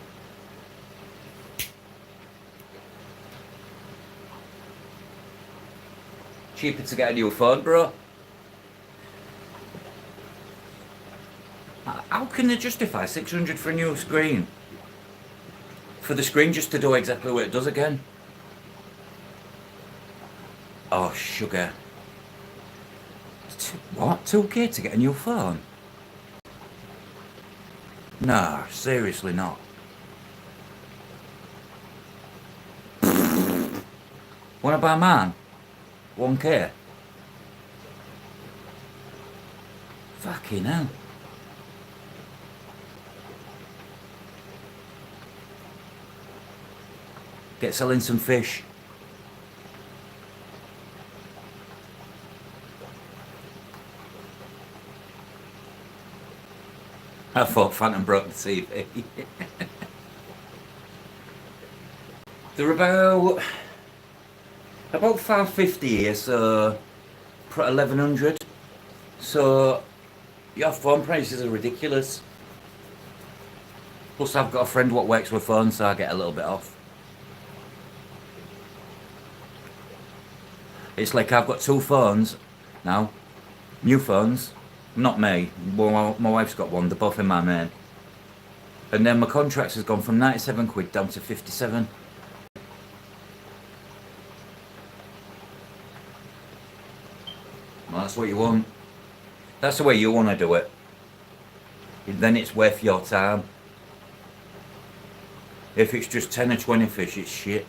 Cheaper to get a new phone, bro. How can they justify 600 for a new screen? For the screen just to do exactly what it does again? Oh, sugar. What? 2K to get a new phone? No, seriously not. Wanna buy mine? 1K? Fucking hell. Get selling some fish. I thought Phantom broke the TV. They're about 550 here, so 1100. So your phone prices are ridiculous. Plus I've got a friend what works with phones, so I get a little bit off. It's like I've got 2 phones now, new phones, not me, my wife's got one, they're both in my name. And then my contract has gone from 97 quid down to 57. Well, that's what you want. That's the way you want to do it. Then it's worth your time. If it's just 10 or 20 fish, it's shit.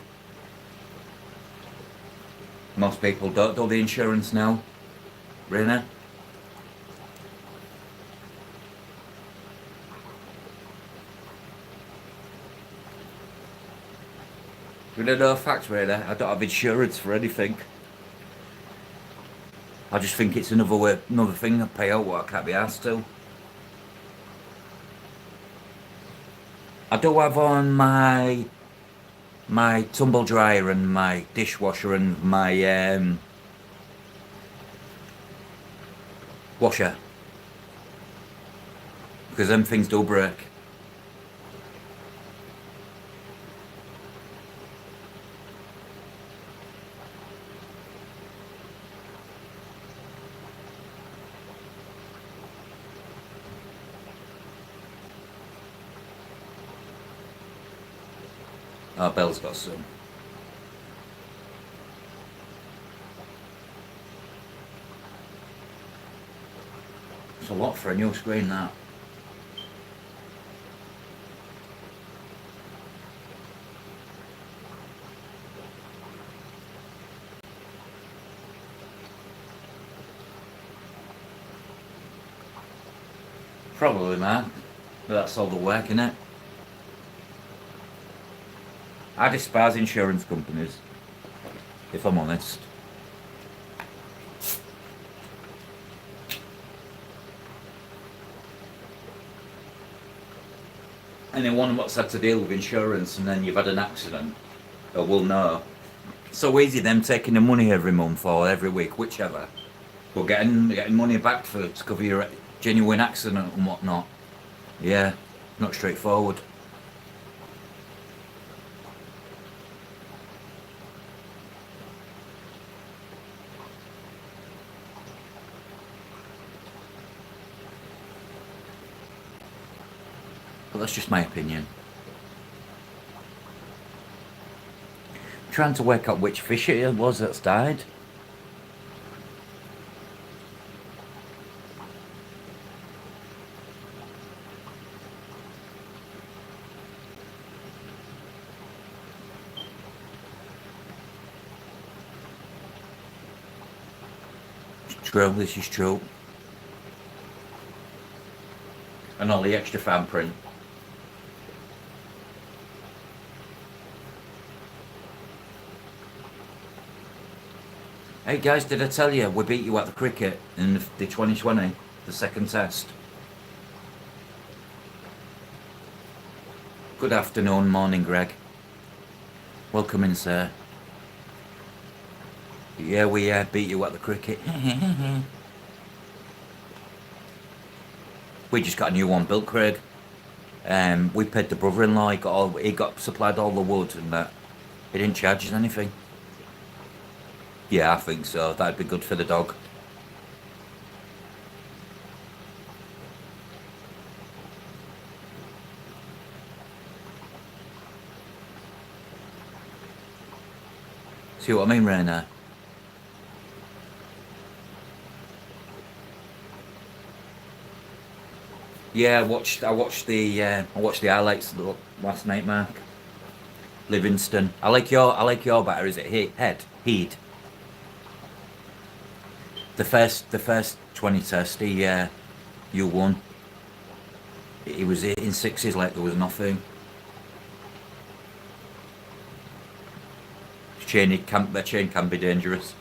Most people don't do the insurance now. Really? Really no fact, really. I don't have insurance for anything. I just think it's another thing I pay out what I can't be asked to. I do have on my tumble dryer and my dishwasher and my washer, because them things do break. Oh, Belle's got some. It's a lot for a new screen, that. Probably, man. But that's all the work, innit? I despise insurance companies, if I'm honest. Anyone what's had to deal with insurance and then you've had an accident, will know. So easy them taking the money every month or every week, whichever. But getting money back to cover your genuine accident and whatnot. Yeah, not straightforward. But that's just my opinion. I'm trying to work out which fish it was that's died. It's true, this is true. And all the extra fan print. Hey guys, did I tell you we beat you at the cricket in the 2020, the second test? Good afternoon, morning Greg. Welcome in, sir. Yeah, we beat you at the cricket. We just got a new one built, Craig. We paid the brother-in-law, he got supplied all the wood and that. He didn't charge us anything. Yeah, I think so. That'd be good for the dog. See what I mean, Raina? Yeah, I watched the highlights last night, Mark. Livingston. I like your batter. Is it Heed? The first 20 test, you won. He was hitting sixes like there was nothing. their chain can be dangerous.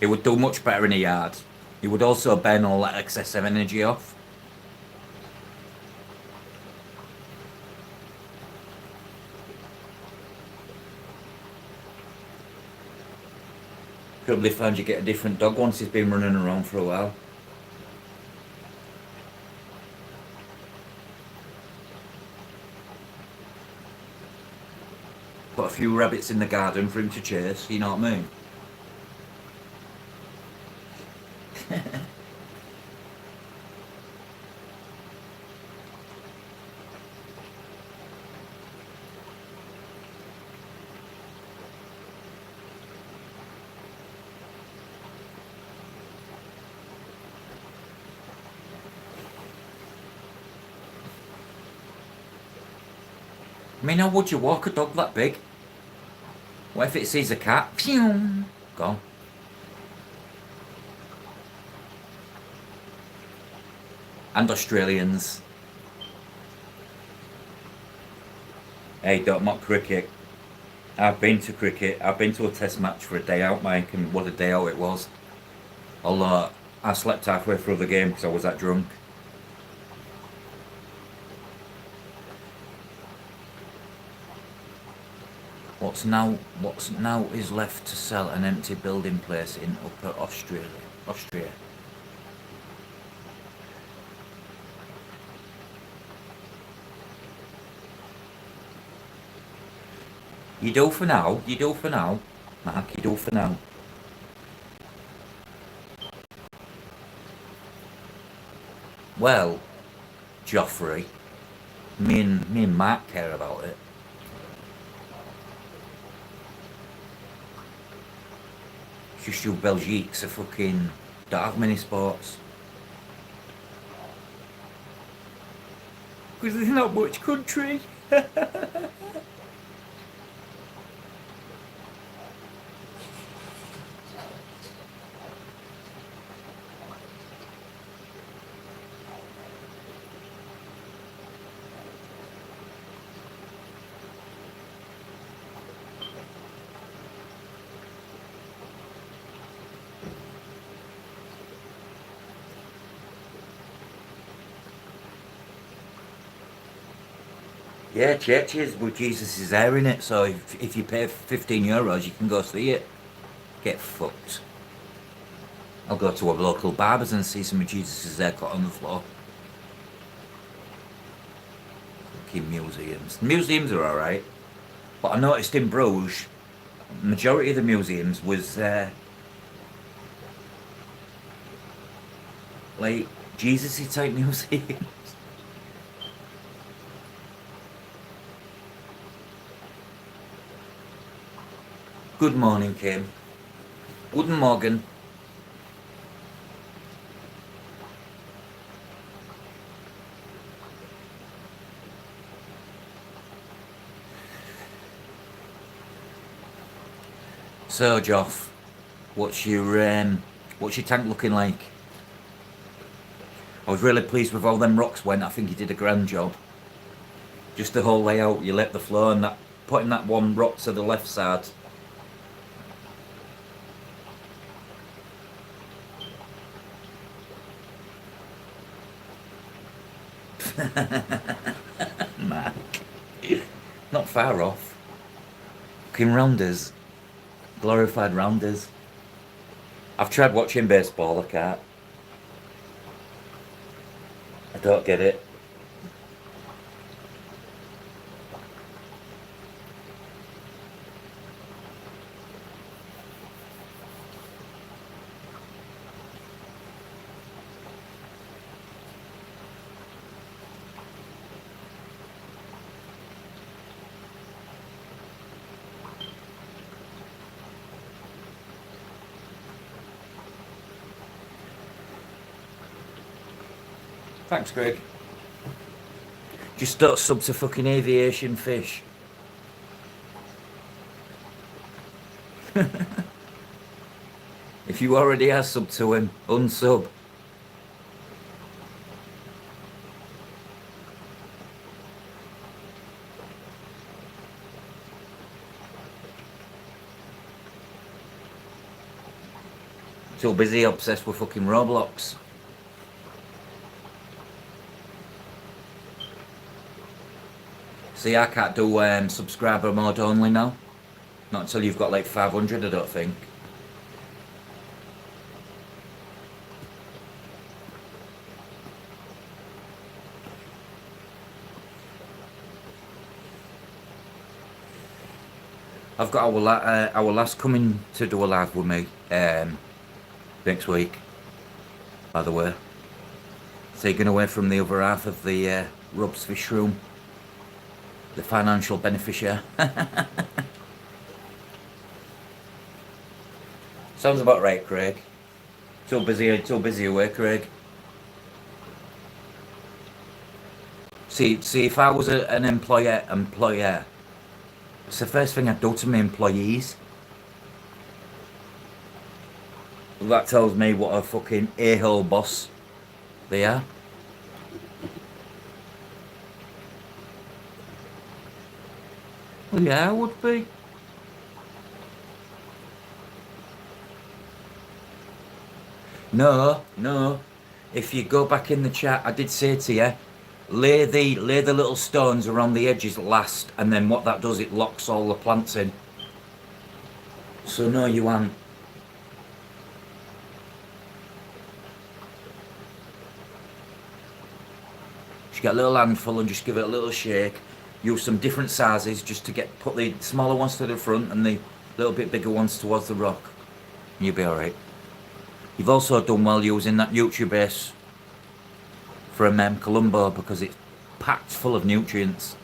It would do much better in a yard. It would also burn all that excessive energy off. Probably find you get a different dog once he's been running around for a while. Put a few rabbits in the garden for him to chase, you know what I mean? I mean, how would you walk a dog that big? What if it sees a cat? Phew! Gone. And Australians. Hey, don't mock cricket. I've been to cricket. I've been to a test match for a day out, Mike, and what a day out it was. Although I slept halfway through the game because I was that drunk. What's now is left to sell an empty building place in Upper Austria. You do for now, Mark, you do for now. Well, Joffrey, me and Mark care about it. Just you Belgiques are fucking don't have many sports. Because there's not much country. Yeah, churches with Jesus is there in it, so if you pay €15 you can go see it. Get fucked. I'll go to a local barber's and see some of Jesus' haircut on the floor. Fucking museums. Museums are alright. But I noticed in Bruges, majority of the museums was like Jesus-y type museums. Good morning, Kim. Guten Morgen. So, Joff, what's your tank looking like? I was really pleased with how them rocks went. I think you did a grand job. Just the whole layout, you let the flow and that putting that one rock to the left side. Mark. Not far off. Fucking rounders. Glorified rounders. I've tried watching baseball, I can't. I don't get it. Thanks, Greg. Just don't sub to fucking aviation fish. If you already are sub to him, unsub. Too busy, obsessed with fucking Roblox. See, I can't do subscriber mode only now. Not until you've got like 500, I don't think. I've got our lass coming to do a live with me next week, by the way. Taken away from the other half of the Rub's Fish Room, the financial beneficiary. Sounds about right, Craig. Too busy away, Craig. See, if I was an employer, it's the first thing I'd do to my employees. That tells me what a fucking a-hole boss they are. Well, yeah, I would be. No. If you go back in the chat, I did say to you, lay the little stones around the edges last, and then what that does, it locks all the plants in. So no, you aren't. Just get a little handful and just give it a little shake. Use some different sizes just to put the smaller ones to the front and the little bit bigger ones towards the rock. You'll be alright. You've also done well using that NutriBase from Colombo, because it's packed full of nutrients.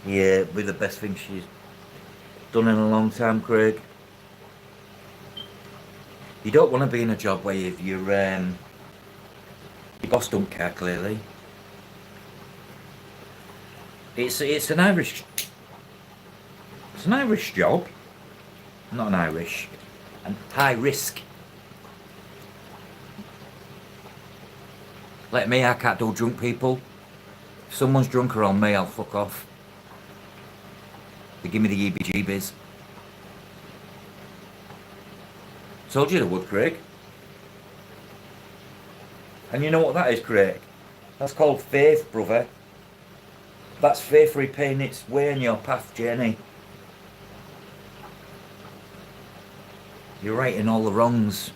Yeah, it'll be the best thing she's done in a long time, Craig. You don't want to be in a job where your boss don't care, clearly. It's an Irish job. Not an Irish. And high risk. Like me, I can't do drunk people. If someone's drunk around me, I'll fuck off. They give me the EBGBs. Told you they would, Craig. And you know what that is, Craig? That's called faith, brother. That's faith repaying its way in your path, Jenny. You're righting all the wrongs.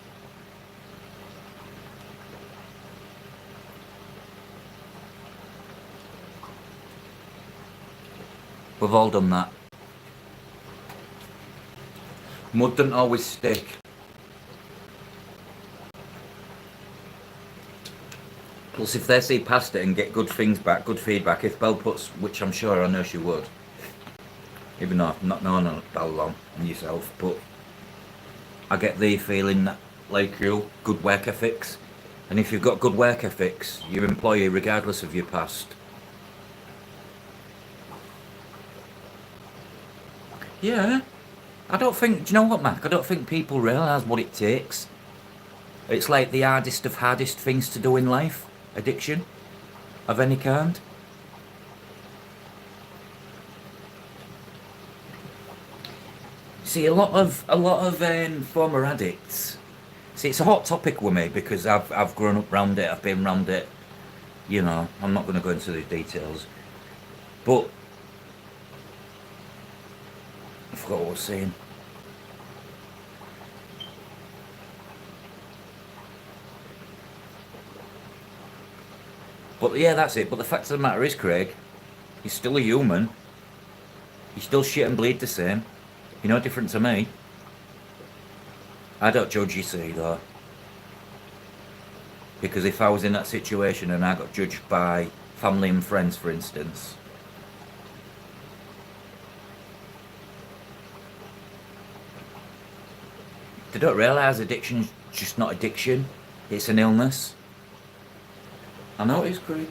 We've all done that. Mud doesn't always stick. Plus, if they see past it and get good things back, good feedback, if Belle puts, which I'm sure I know she would, even though I've not known her that long and yourself, but I get the feeling that, like you, good work ethics. And if you've got good work ethics, your employee, regardless of your past. Yeah. I don't think, do you know what, Mac? I don't think people realise what it takes. It's like the hardest of hardest things to do in life. Addiction of any kind. See, a lot of former addicts. See, it's a hot topic with me because I've grown up round it. I've been round it. You know, I'm not going to go into the details, but I forgot what I was saying. But yeah, that's it. But the fact of the matter is, Craig, you're still a human. You still shit and bleed the same. You're no different to me. I don't judge, you see, though. Because if I was in that situation and I got judged by family and friends, for instance, they don't realise addiction's just not addiction. It's an illness. I know it is, Craig.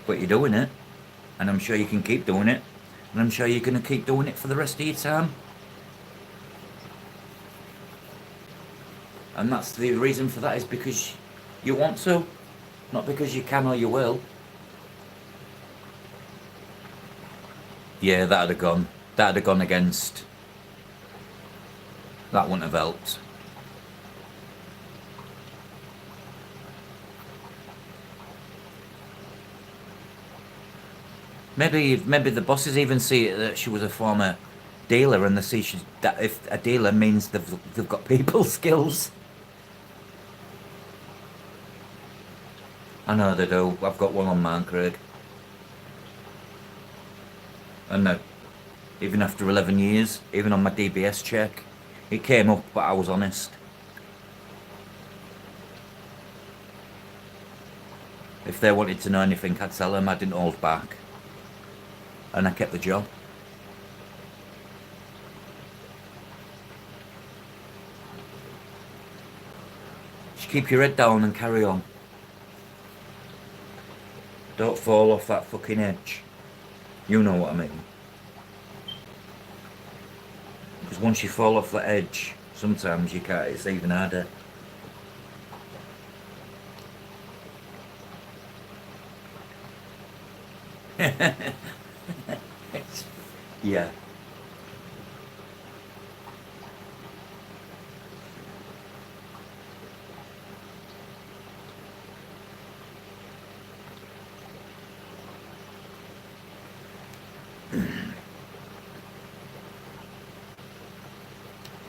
But you're doing it. And I'm sure you can keep doing it. And I'm sure you're going to keep doing it for the rest of your time. And that's the reason for that is because you want to. Not because you can or you will. Yeah, that'd have gone. That'd have gone against. That wouldn't have helped. Maybe the bosses even see it that she was a former dealer, and they see that if a dealer means they've got people skills. I know they do. I've got one on mine, Craig. And even after 11 years, even on my DBS check, it came up, but I was honest. If they wanted to know anything, I'd tell them. I didn't hold back. And I kept the job. Just keep your head down and carry on. Don't fall off that fucking edge. You know what I mean. Because once you fall off the edge, sometimes you can't, it's even harder. Yeah.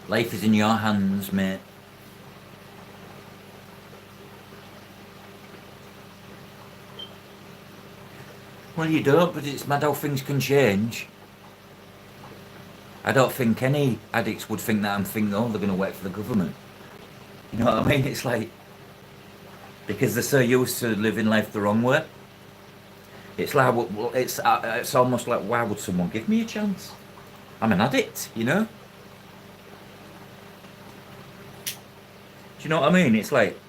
Life is in your hands, mate. Well, you don't, but it's mad how things can change. I don't think any addicts would think that I'm thinking, oh, they're going to work for the government. You know what I mean? It's like, because they're so used to living life the wrong way. It's like, it's almost like, why would someone give me a chance? I'm an addict, you know? Do you know what I mean? It's like,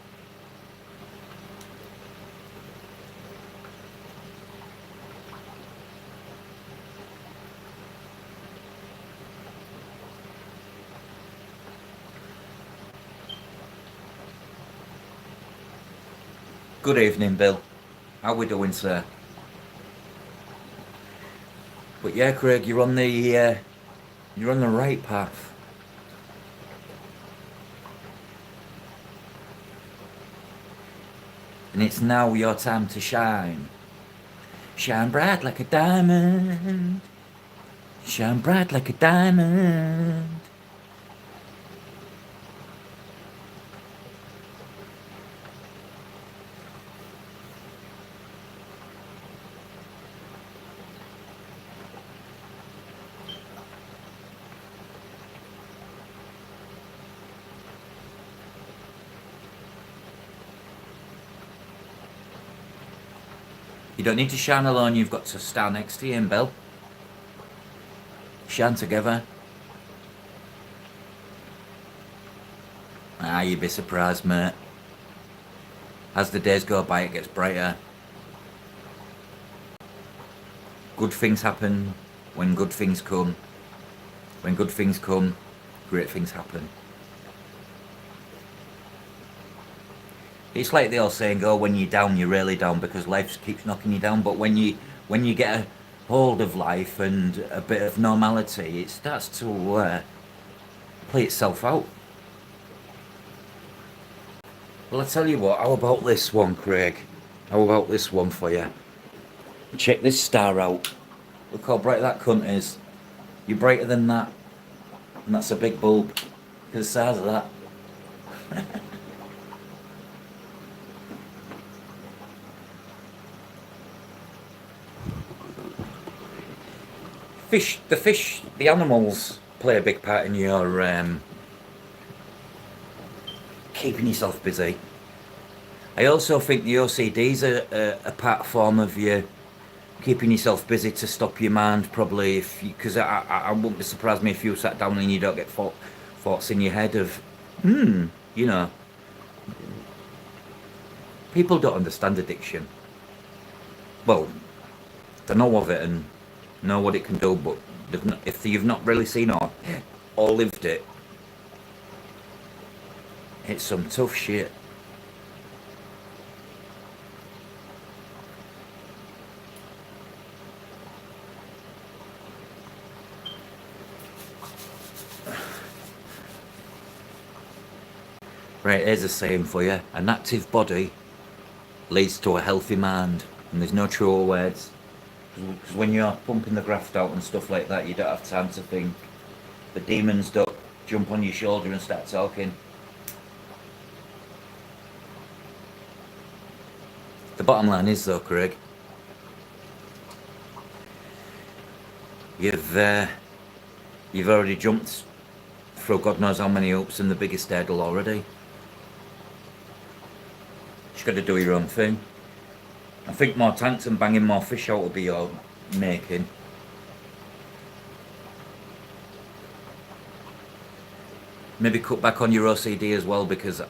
good evening, Bill. How we doing, sir? But yeah, Craig, you're on the right path. And it's now your time to shine. Shine bright like a diamond. Shine bright like a diamond. You don't need to shine alone, you've got to stand next to him, Bill. Shine together. Ah, you'd be surprised, mate. As the days go by, it gets brighter. Good things happen when good things come. When good things come, great things happen. It's like the old saying, oh, when you're down, you're really down, because life keeps knocking you down. But when you get a hold of life and a bit of normality, it starts to play itself out. Well, I tell you what, how about this one, Craig? How about this one for you? Check this star out. Look how bright that cunt is. You're brighter than that. And that's a big bulb. Look at the size of that. The animals play a big part in your keeping yourself busy. I also think the OCD's a part form of you keeping yourself busy to stop your mind, probably, because I wouldn't be surprised me if you sat down and you don't get thoughts in your head of, you know, people don't understand addiction. Well, they know of it and know what it can do, but if you've not really seen or lived it, it's some tough shit. Right, here's a saying for you. An active body leads to a healthy mind. And there's no truer words. Because when you're pumping the graft out and stuff like that, you don't have time to think. The demons don't jump on your shoulder and start talking. The bottom line is though, Craig, you've already jumped through God knows how many hoops in the biggest hurdle already. You've got to do your own thing. I think more tanks and banging more fish out will be your making. Maybe cut back on your OCD as well, because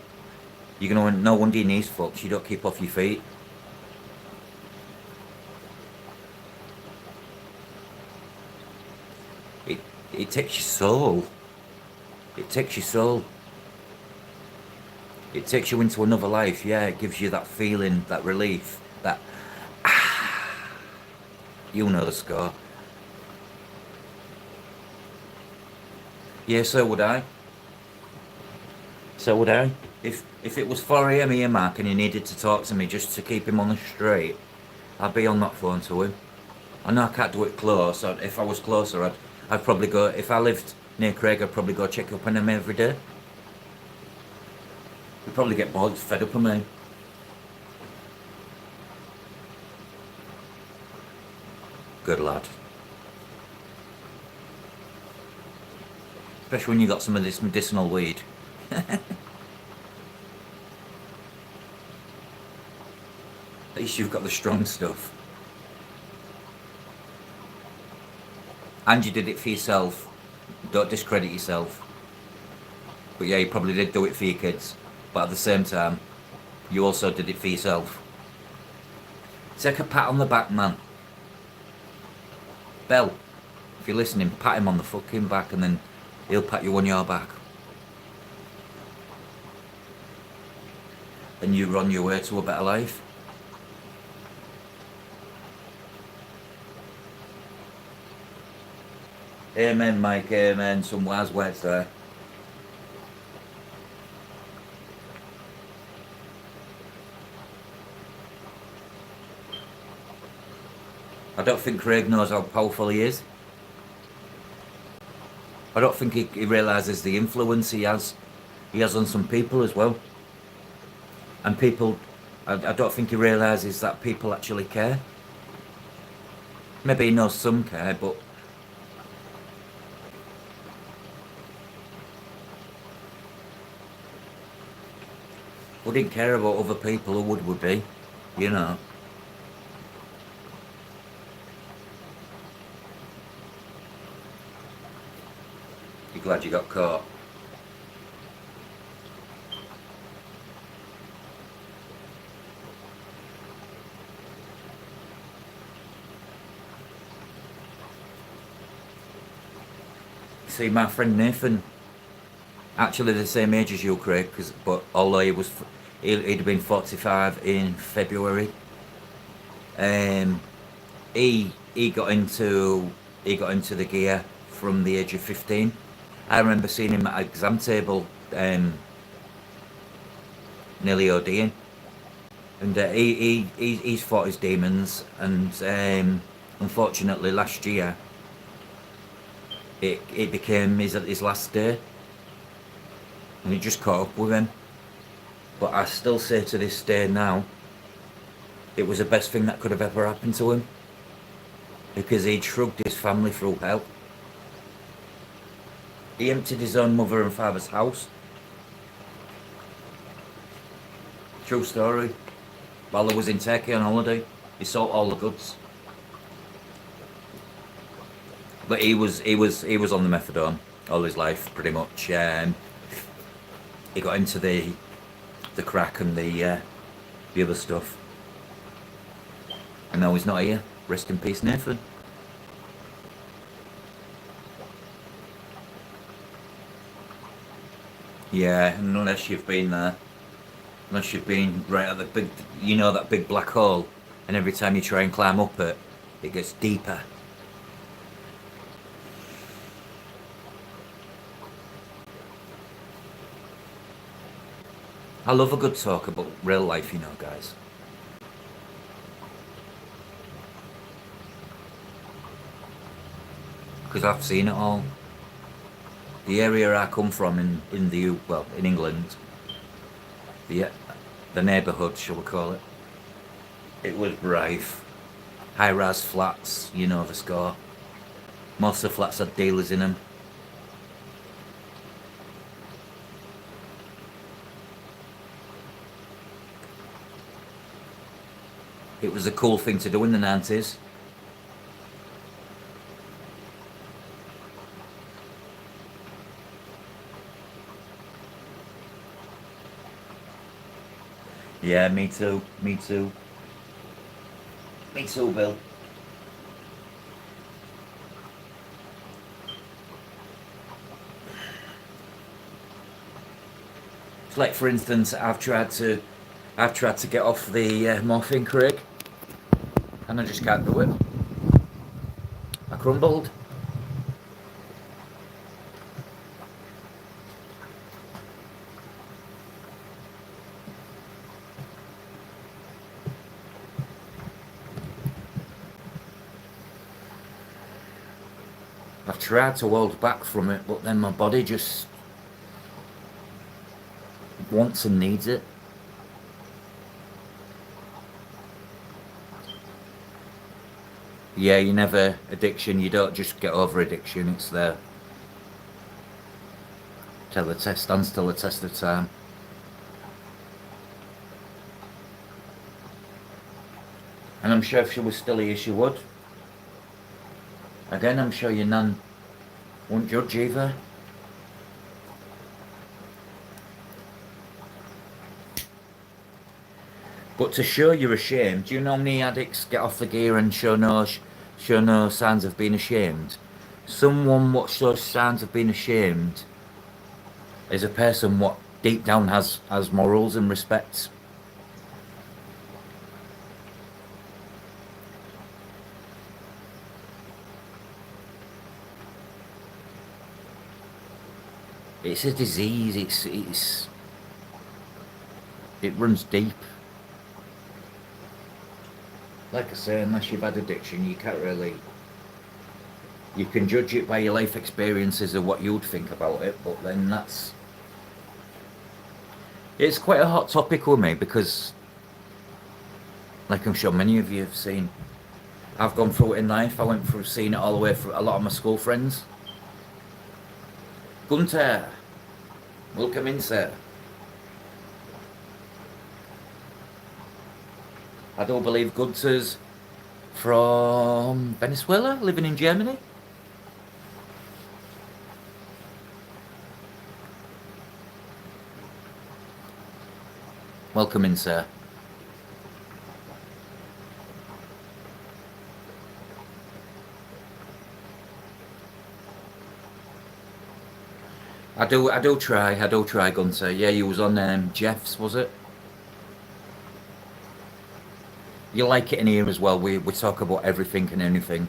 you're gonna no wonder your knees fucked. You don't keep off your feet. It takes your soul. It takes your soul. It takes you into another life. Yeah, it gives you that feeling, that relief, that you know the score. Yeah, so would I. So would I. If it was 4 AM here, Mark, and he needed to talk to me just to keep him on the straight, I'd be on that phone to him. I know I can't do it close. If I was closer, I'd probably go. If I lived near Craig, I'd probably go check up on him every day. He'd probably get bored, fed up of me. Good lad. Especially when you got some of this medicinal weed. At least you've got the strong stuff. And you did it for yourself. Don't discredit yourself. But yeah, you probably did do it for your kids. But at the same time, you also did it for yourself. Take a pat on the back, man. Bell, if you're listening, pat him on the fucking back and then he'll pat you on your back. And you're on your way to a better life. Amen, Mike, amen. Some wise words there. I don't think Craig knows how powerful he is. I don't think he realises the influence he has on some people as well. And people, I don't think he realises that people actually care. Maybe he knows some care, but wouldn't care about other people, who would be, you know. You're glad you got caught. See, my friend Nathan, actually the same age as you, Craig, but although he'd been 45 in February. He got into the gear from the age of 15. I remember seeing him at an exam table, nearly ODing, and he's fought his demons, and unfortunately last year it became his last day, and it just caught up with him. But I still say to this day now, it was the best thing that could have ever happened to him, because he shrugged his family through hell. He emptied his own mother and father's house. True story. While I was in Turkey on holiday, he sold all the goods. But he was on the methadone all his life, pretty much. He got into the crack and the other stuff, and now he's not here. Rest in peace, Nathan. Yeah, unless you've been there, unless you've been right at the big, that big black hole, and every time you try and climb up it, it gets deeper. I love a good talk about real life, you know, guys. Because I've seen it all. The area I come from in well, in England, the, the neighbourhood, shall we call it, it was rife. High-rise flats, you know the score. Most of the flats had dealers in them. It was a cool thing to do in the 90s. Yeah, me too. Me too. Me too, Bill. It's like, for instance, I've tried to get off the morphine, Craig, and I just can't do it. I crumbled. I've tried to hold back from it, but then my body just wants and needs it. Yeah, you never addiction. You don't just get over addiction. It's there till the test stands till the test of time. And I'm sure if she was still here, she would. Again, I'm sure your nan won't judge either. But to show you're ashamed, do you know how many addicts get off the gear and show no signs of being ashamed? Someone what shows signs of being ashamed is a person what deep down has morals and respect. It's a disease. It runs deep. Like I say, unless you've had addiction, you can't really. You can judge it by your life experiences of what you'd think about it, but then that's. It's quite a hot topic with me because, like I'm sure many of you have seen, I've gone through it in life. I went through seeing it all the way for a lot of my school friends. Gunter, welcome in, sir. I don't believe Gunter's from Venezuela, living in Germany. Welcome in, sir. I do try, Gunter. Yeah, you was on Jeff's, was it? You like it in here as well. We talk about everything and anything,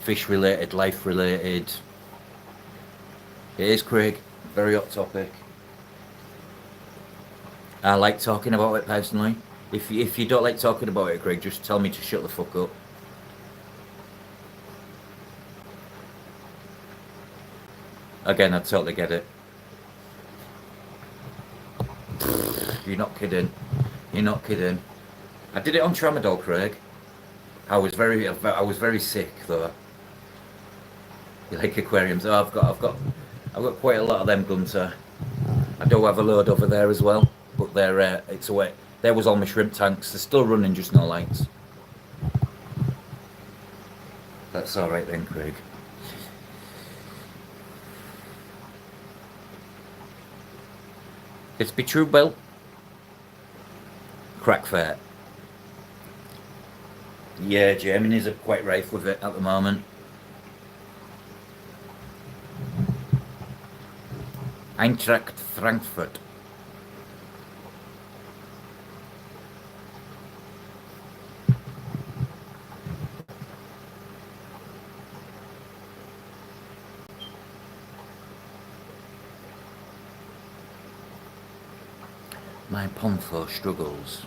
fish related, life related. It is, Craig. Very hot topic. I like talking about it personally. If you don't like talking about it, Craig, just tell me to shut the fuck up. Again, I totally get it. You're not kidding. You're not kidding. I did it on tramadol, Craig. I was very sick though. You like aquariums? Oh, I've got quite a lot of them, Gunter. I do have a load over there as well, but they're it's away. There was all my shrimp tanks. They're still running, just no lights. That's all right then, Craig. It's be true, Bill. Crack fair. Yeah, Germany's are quite rife with it at the moment. Eintracht Frankfurt. My Ponfo struggles.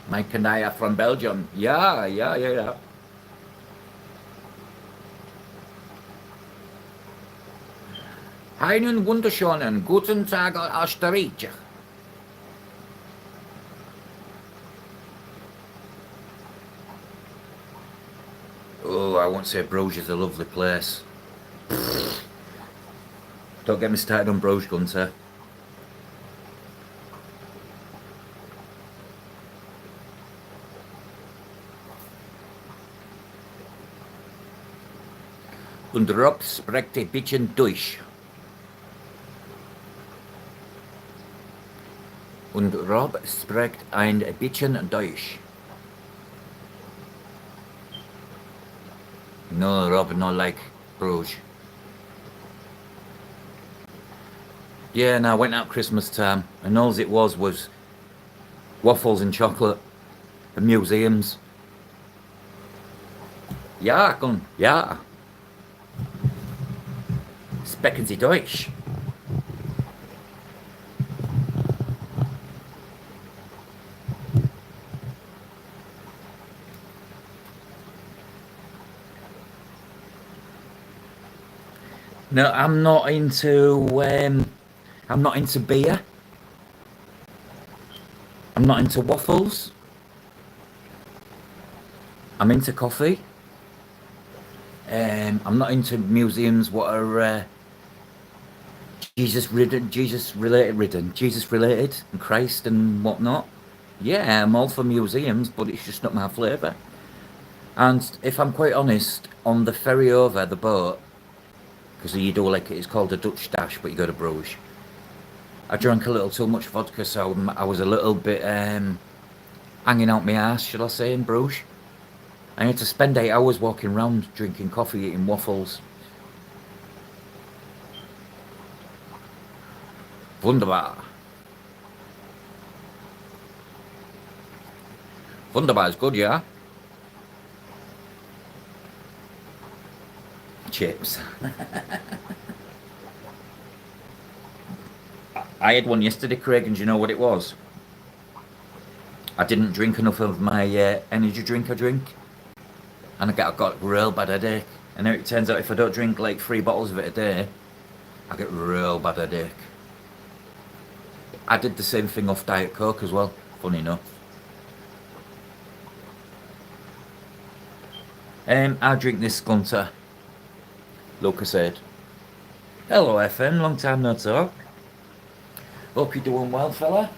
My Kanaya from Belgium. Yeah. Einen wunderschönen guten Tag aus Österreich. Oh, I won't say Bruges is a lovely place. Don't get me started on Bruges, Gunter. Und Rob spricht ein bisschen Deutsch. Und Rob spricht ein bisschen Deutsch. No, Rob, not like Bruges. Yeah, and I went out Christmas time, and all it was waffles and chocolate and museums. Ja, komm, ja. Sprechen Sie Deutsch? No, I'm not into beer. I'm not into waffles. I'm into coffee. I'm not into museums what are Jesus related, and Christ and whatnot. Yeah, I'm all for museums, but it's just not my flavour. And if I'm quite honest, on the ferry over the boat, because you do like it's called a Dutch dash, but you go to Bruges. I drank a little too much vodka, so I was a little bit hanging out my ass, shall I say, in Bruges. I had to spend 8 hours walking around, drinking coffee, eating waffles. Wunderbar. Wunderbar is good, yeah? Chips. I had one yesterday, Craig, and do you know what it was? I didn't drink enough of my energy drink I drink. And I got a real bad headache. And now it turns out if I don't drink like 3 bottles of it a day, I get real bad headache. I did the same thing off Diet Coke as well, funny enough. I drink this Gunter. Lucas said. Hello FM, long time no talk. Hope you're doing well, fella.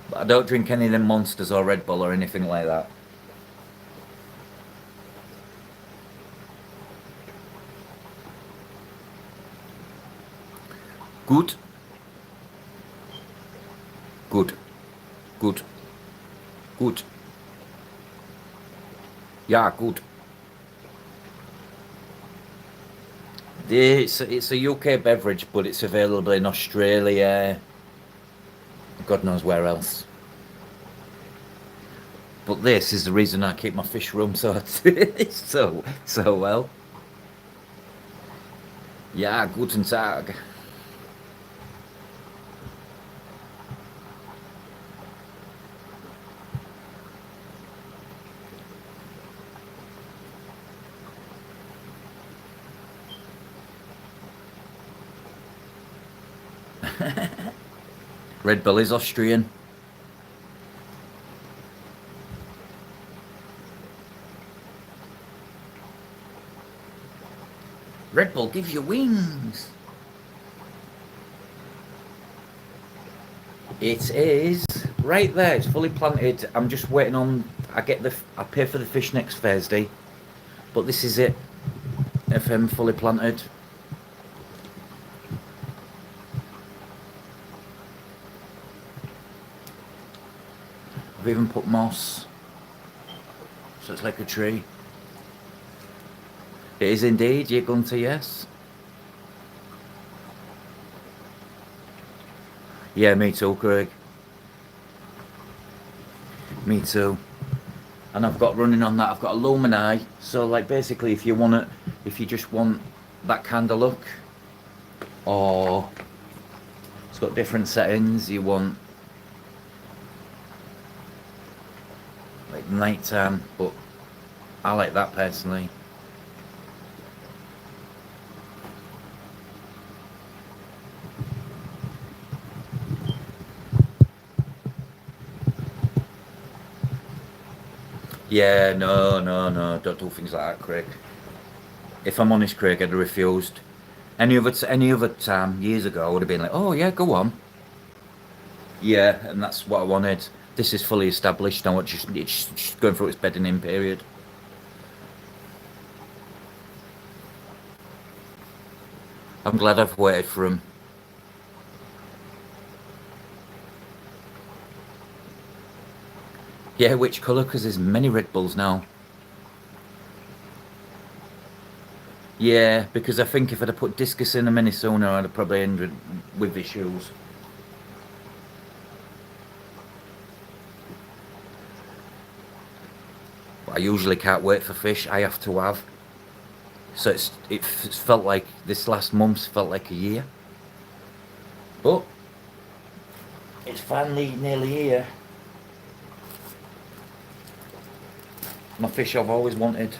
But I don't drink any of them Monsters or Red Bull or anything like that. Good. Good. Good. Good. Yeah, good. It's a UK beverage, but it's available in Australia. God knows where else. But this is the reason I keep my fish room so well. Ja, guten Tag. Red Bull is Austrian. Red Bull gives you wings. It is right there. It's fully planted. I'm just waiting on. I pay for the fish next Thursday, but this is it. FM fully planted. I've even put moss, so it's like a tree. It is indeed. You're going to yes. Yeah, me too, Craig. Me too. And I've got running on that. I've got a Lumini. So like basically, if you want it, if you just want that kind of look, or it's got different settings. You want like nighttime, but I like that personally. Yeah, no, no, no. Don't do things like that, Craig. If I'm honest, Craig, I'd have refused. Any other time years ago, I would have been like, "Oh yeah, go on." Yeah, and that's what I wanted. This is fully established. Now it's just going through its bedding in period. I'm glad I've waited for him. Yeah, which colour? Because there's many Red Bulls now. Yeah, because I think if I'd have put Discus in a mini sooner, I'd have probably ended with issues. But I usually can't wait for fish. I have to have. So it's felt like this last month's felt like a year. But it's finally nearly here. My fish I've always wanted.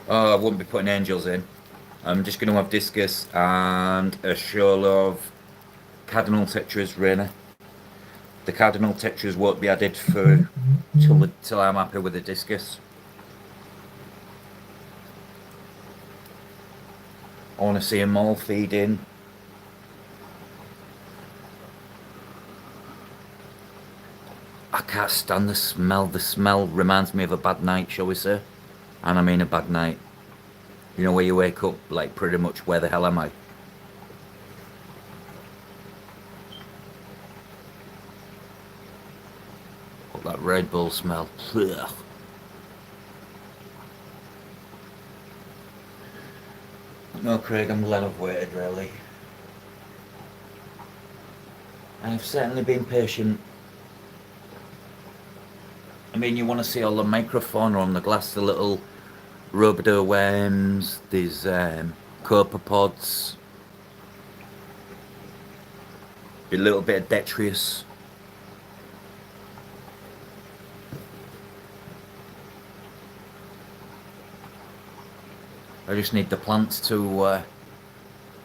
Oh, I wouldn't be putting angels in. I'm just going to have discus and a shoal of cardinal tetras, Rainer. The cardinal tetras won't be added for till I'm happy with the discus. I want to see them all feeding. I can't stand the smell. The smell reminds me of a bad night, shall we say? And I mean a bad night. You know, where you wake up like pretty much, where the hell am I? That Red Bull smell. Ugh. No, Craig, I'm glad I've waited, really. I've certainly been patient. I mean, you want to see all the microfauna on the glass, the little rubber worms, these copepods, a little bit of detritus. I just need the plants to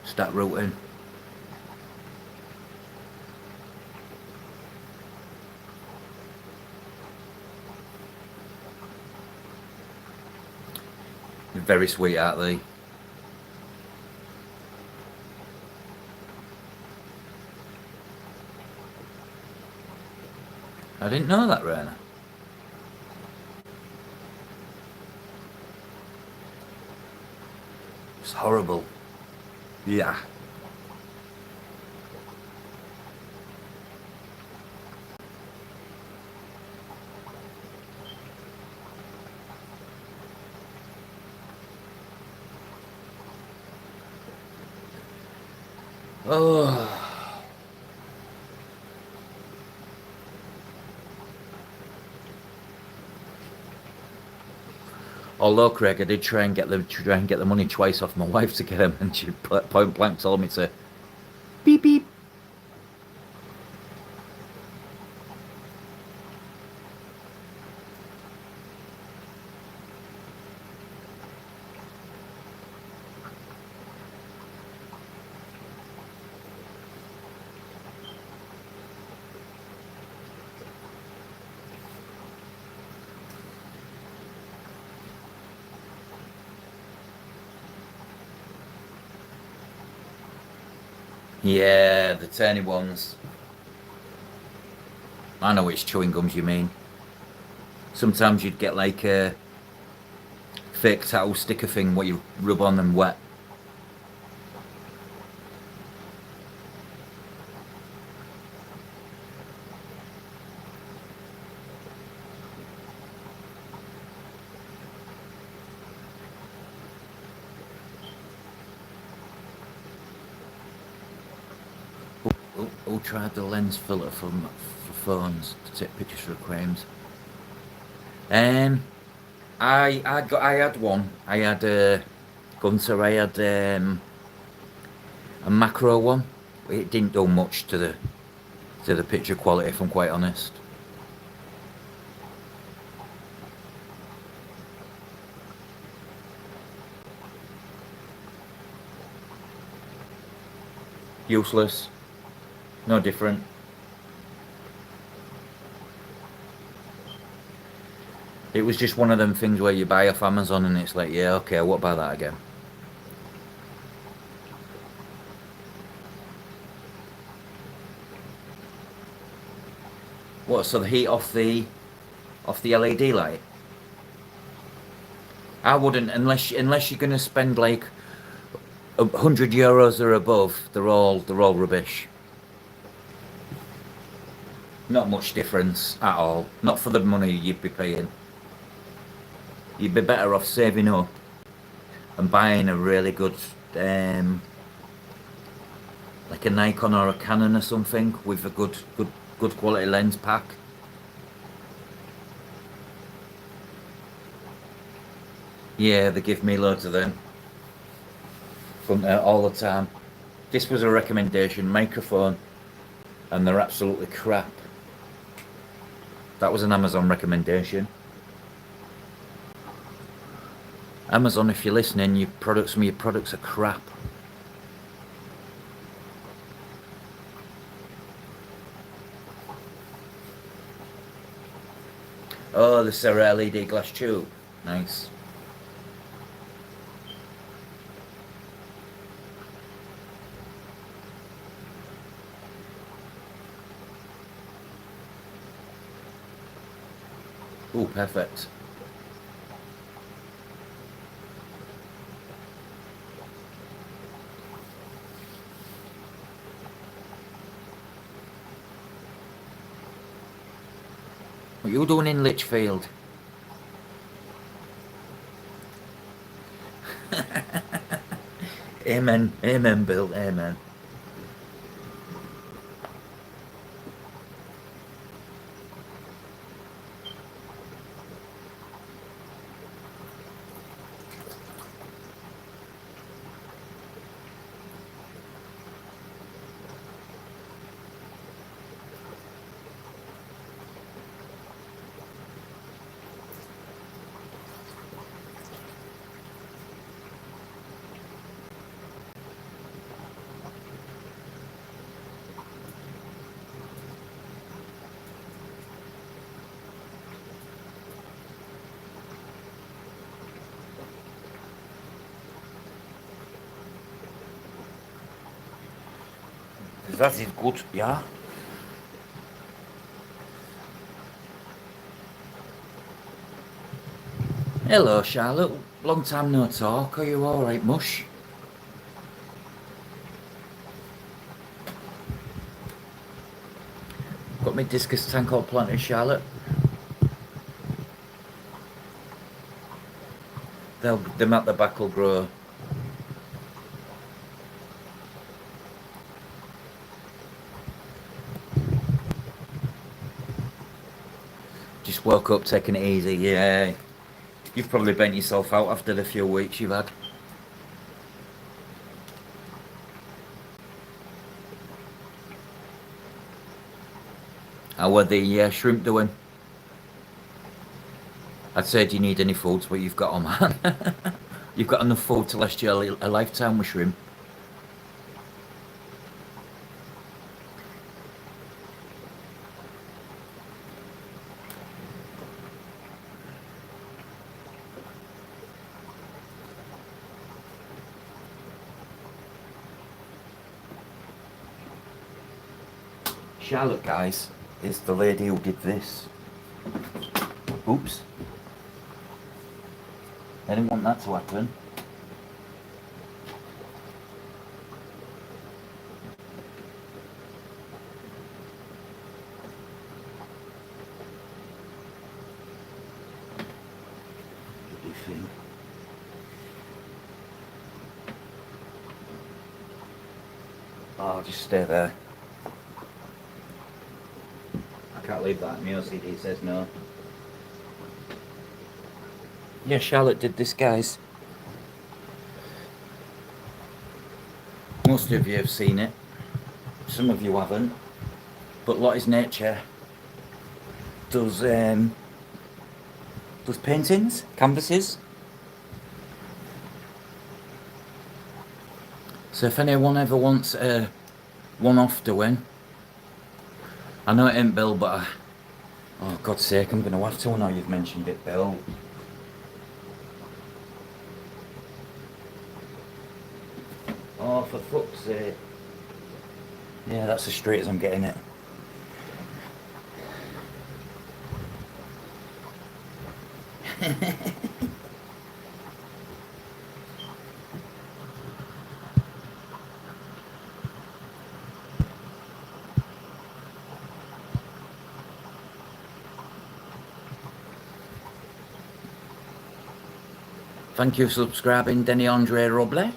start rooting. Very sweet, aren't they? I didn't know that, Raina. It's horrible. Yeah. Oh. Although, Craig, I did try and get the money twice off my wife to get him, and she point blank told me to beep beep. Yeah, the tiny ones. I know which chewing gums you mean. Sometimes you'd get like a fake towel sticker thing what you rub on them wet. Who tried the lens filter for phones to take pictures for frames? Um, I had one. I had a Gunter. I had a macro one. It didn't do much to the picture quality, if I'm quite honest. Useless. No different. It was just one of them things where you buy off Amazon and it's like, yeah, okay, I won't buy that again. What? So the heat off the LED light? I wouldn't unless you're gonna spend like €100 or above. They're all rubbish. Not much difference at all. Not for the money you'd be paying. You'd be better off saving up and buying a really good, um, like a Nikon or a Canon or something with a good quality lens pack. Yeah, they give me loads of them from all the time. This was a recommendation microphone, and they're absolutely crap. That was an Amazon recommendation. Amazon, if you're listening, some of your products are crap. Oh, the Sarah LED glass tube. Nice. Oh, perfect. What you doing in Lichfield? Amen. Amen, Bill. Amen. That is good, yeah. Hello, Charlotte. Long time no talk. Are you all right, mush? Got my discus tank all planted, Charlotte. Them at the back will grow. Just woke up, taking it easy. Yeah, you've probably bent yourself out after the few weeks you've had. How are the shrimp doing? I'd say, do you need any food? What you've got on, man? You've got enough food to last you a lifetime with shrimp. Charlotte, guys, is the lady who did this. Oops. I didn't want that to happen. Oh, just stay there. I can't leave that. My OCD says no. Yeah, Charlotte did this, guys. Most of you have seen it. Some of you haven't. But Lottie's Nature does paintings, canvases. So if anyone ever wants a one-off doing, I know it ain't Bill, but oh God's sake, I'm gonna have to now you've mentioned it, Bill. Oh, for fuck's sake. Yeah, that's as straight as I'm getting it. Thank you for subscribing, Denny Andre Roble.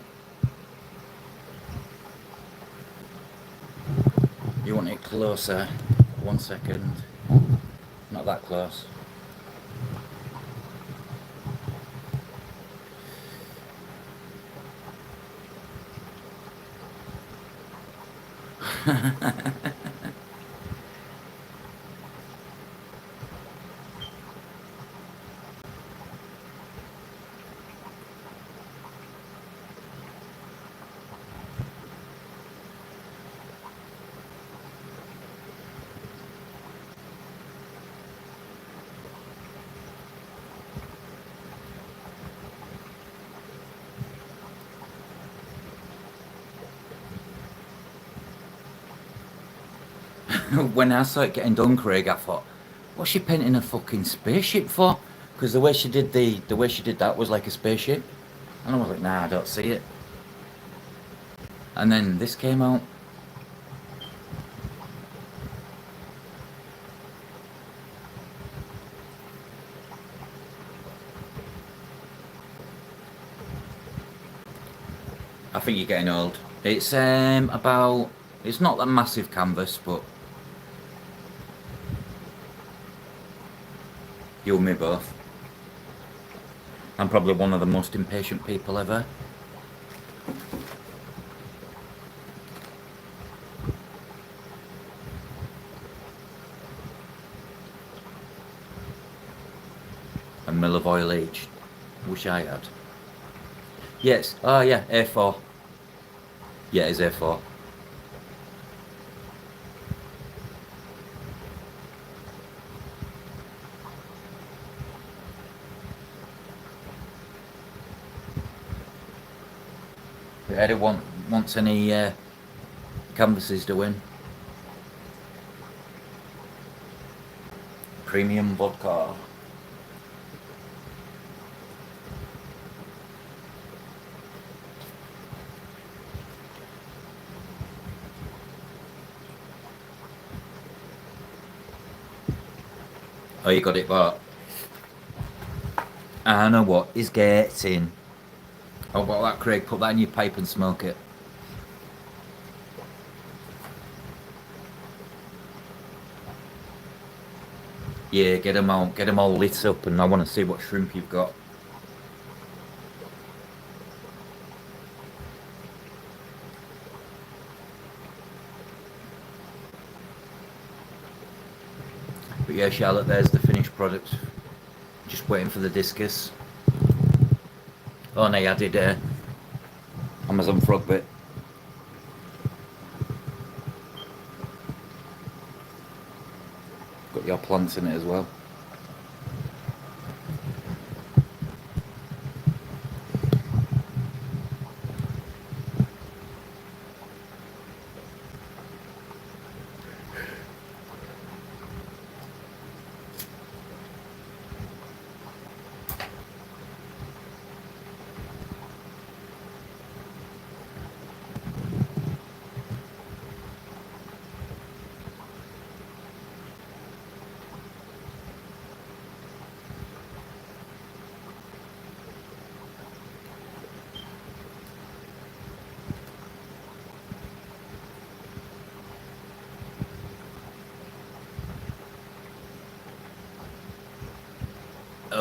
You want it closer? 1 second. Not that close. When I saw it getting done, Craig, I thought, what's she painting a fucking spaceship for? Because the way she did that was like a spaceship, and I was like, nah, I don't see it. And then this came out. I think you're getting old. It's it's not that massive canvas, but you and me both. I'm probably one of the most impatient people ever. A mil of oil each. Wish I had. Yes. Oh yeah, A4. Yeah, it's A4. If anyone wants any canvases to win, premium vodka. Oh, you got it, but I know what is getting. Oh, what that, Craig? Put that in your pipe and smoke it. Yeah, get them all lit up, and I want to see what shrimp you've got. But yeah, Charlotte, there's the finished product. Just waiting for the discus. Oh no, I did Amazon frog bit. Got your plants in it as well.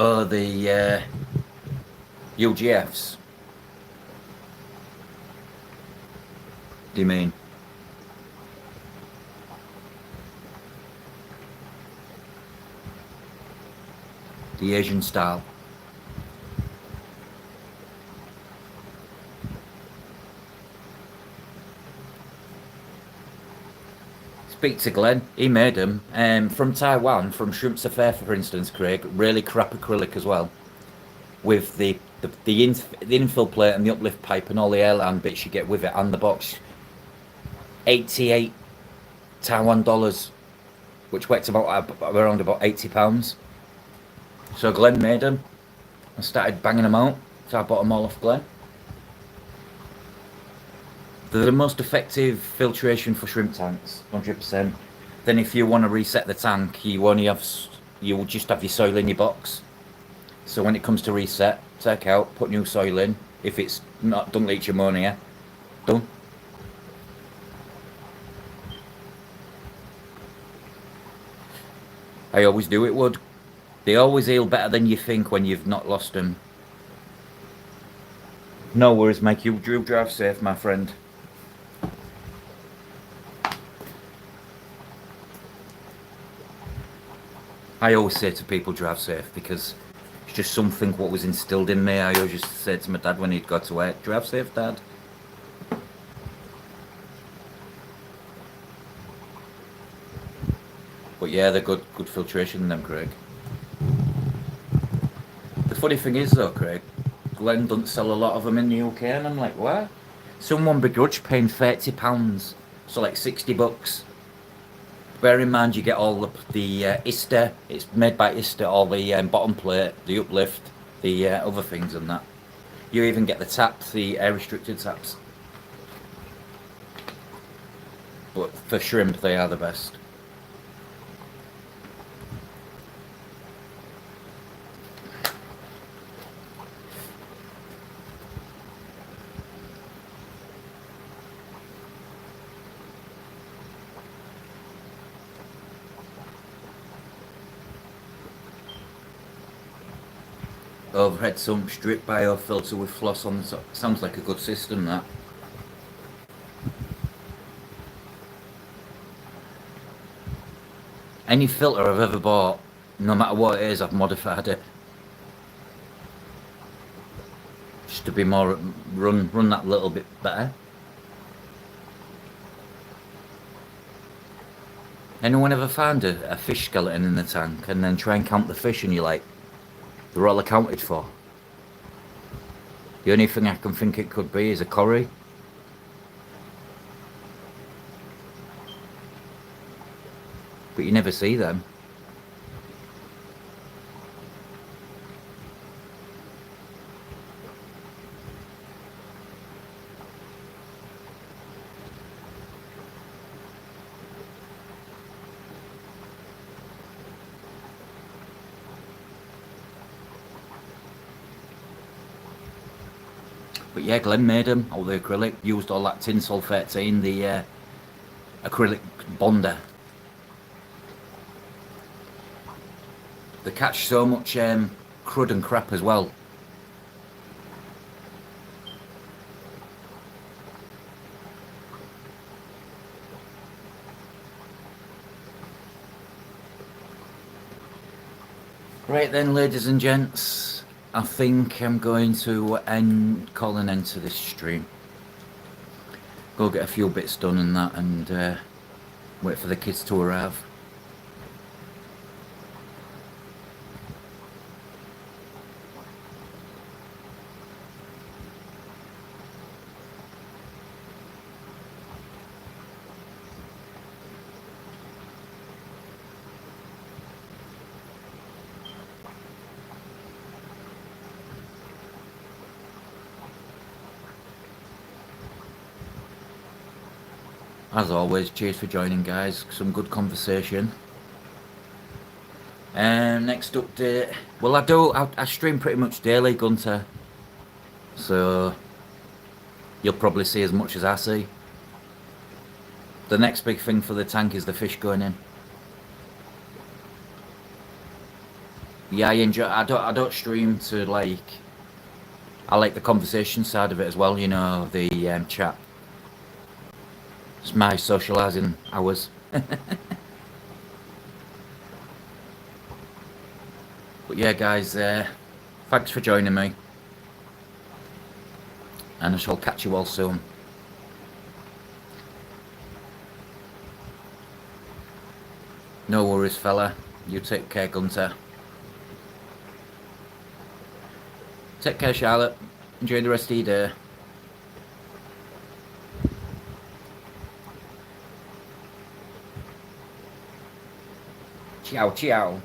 Oh, the UGFs. Do you mean? The Asian style. Speak to Glenn. He made them from Taiwan, from Shrimps Affair, for instance. Craig, really crap acrylic as well, with the infill plate and the uplift pipe and all the airline bits you get with it and the box. 88 Taiwan dollars, which works about around about £80. So Glenn made them. I started banging them out, so I bought them all off Glenn. They're the most effective filtration for shrimp tanks, 100%. Then if you want to reset the tank, you will just have your soil in your box. So when it comes to reset, take out, put new soil in. If it's not, don't leach ammonia, done. I always do it, Wood. They always heal better than you think when you've not lost them. No worries, mate. You drive safe, my friend. I always say to people, drive safe, because it's just something what was instilled in me. I always used to say to my dad when he'd got to work, drive safe, Dad. But yeah, they're good filtration in them, Craig. The funny thing is though, Craig, Glenn doesn't sell a lot of them in the UK, and I'm like, what? Someone begrudged paying £30, so like $60. Bear in mind, you get all the Ista. It's made by Ista. All the bottom plate, the uplift, the other things, and that. You even get the taps, the air restricted taps. But for shrimp, they are the best. Overhead sump, strip biofilter with floss on the top. Sounds like a good system, that. Any filter I've ever bought, no matter what it is, I've modified it. Just to be more, run that little bit better. Anyone ever find a fish skeleton in the tank and then try and count the fish and you're like, they're all accounted for? The only thing I can think it could be is a curry. But you never see them. But yeah, Glenn made them, all the acrylic, used all that tin sulfatein, the acrylic bonder. They catch so much crud and crap as well. Right then, ladies and gents, I think I'm going to call an end to this stream. Go get a few bits done and that, and wait for the kids to arrive. As always, cheers for joining, guys. Some good conversation. Next update. Well, I stream pretty much daily, Gunter. So you'll probably see as much as I see. The next big thing for the tank is the fish going in. Yeah, I enjoy. I don't stream to like. I like the conversation side of it as well. You know, the chat. It's my socialising hours. But yeah, guys, thanks for joining me, and I shall catch you all soon. No worries, fella. You take care, Gunter. Take care, Charlotte. Enjoy the rest of your day. Ciao, ciao.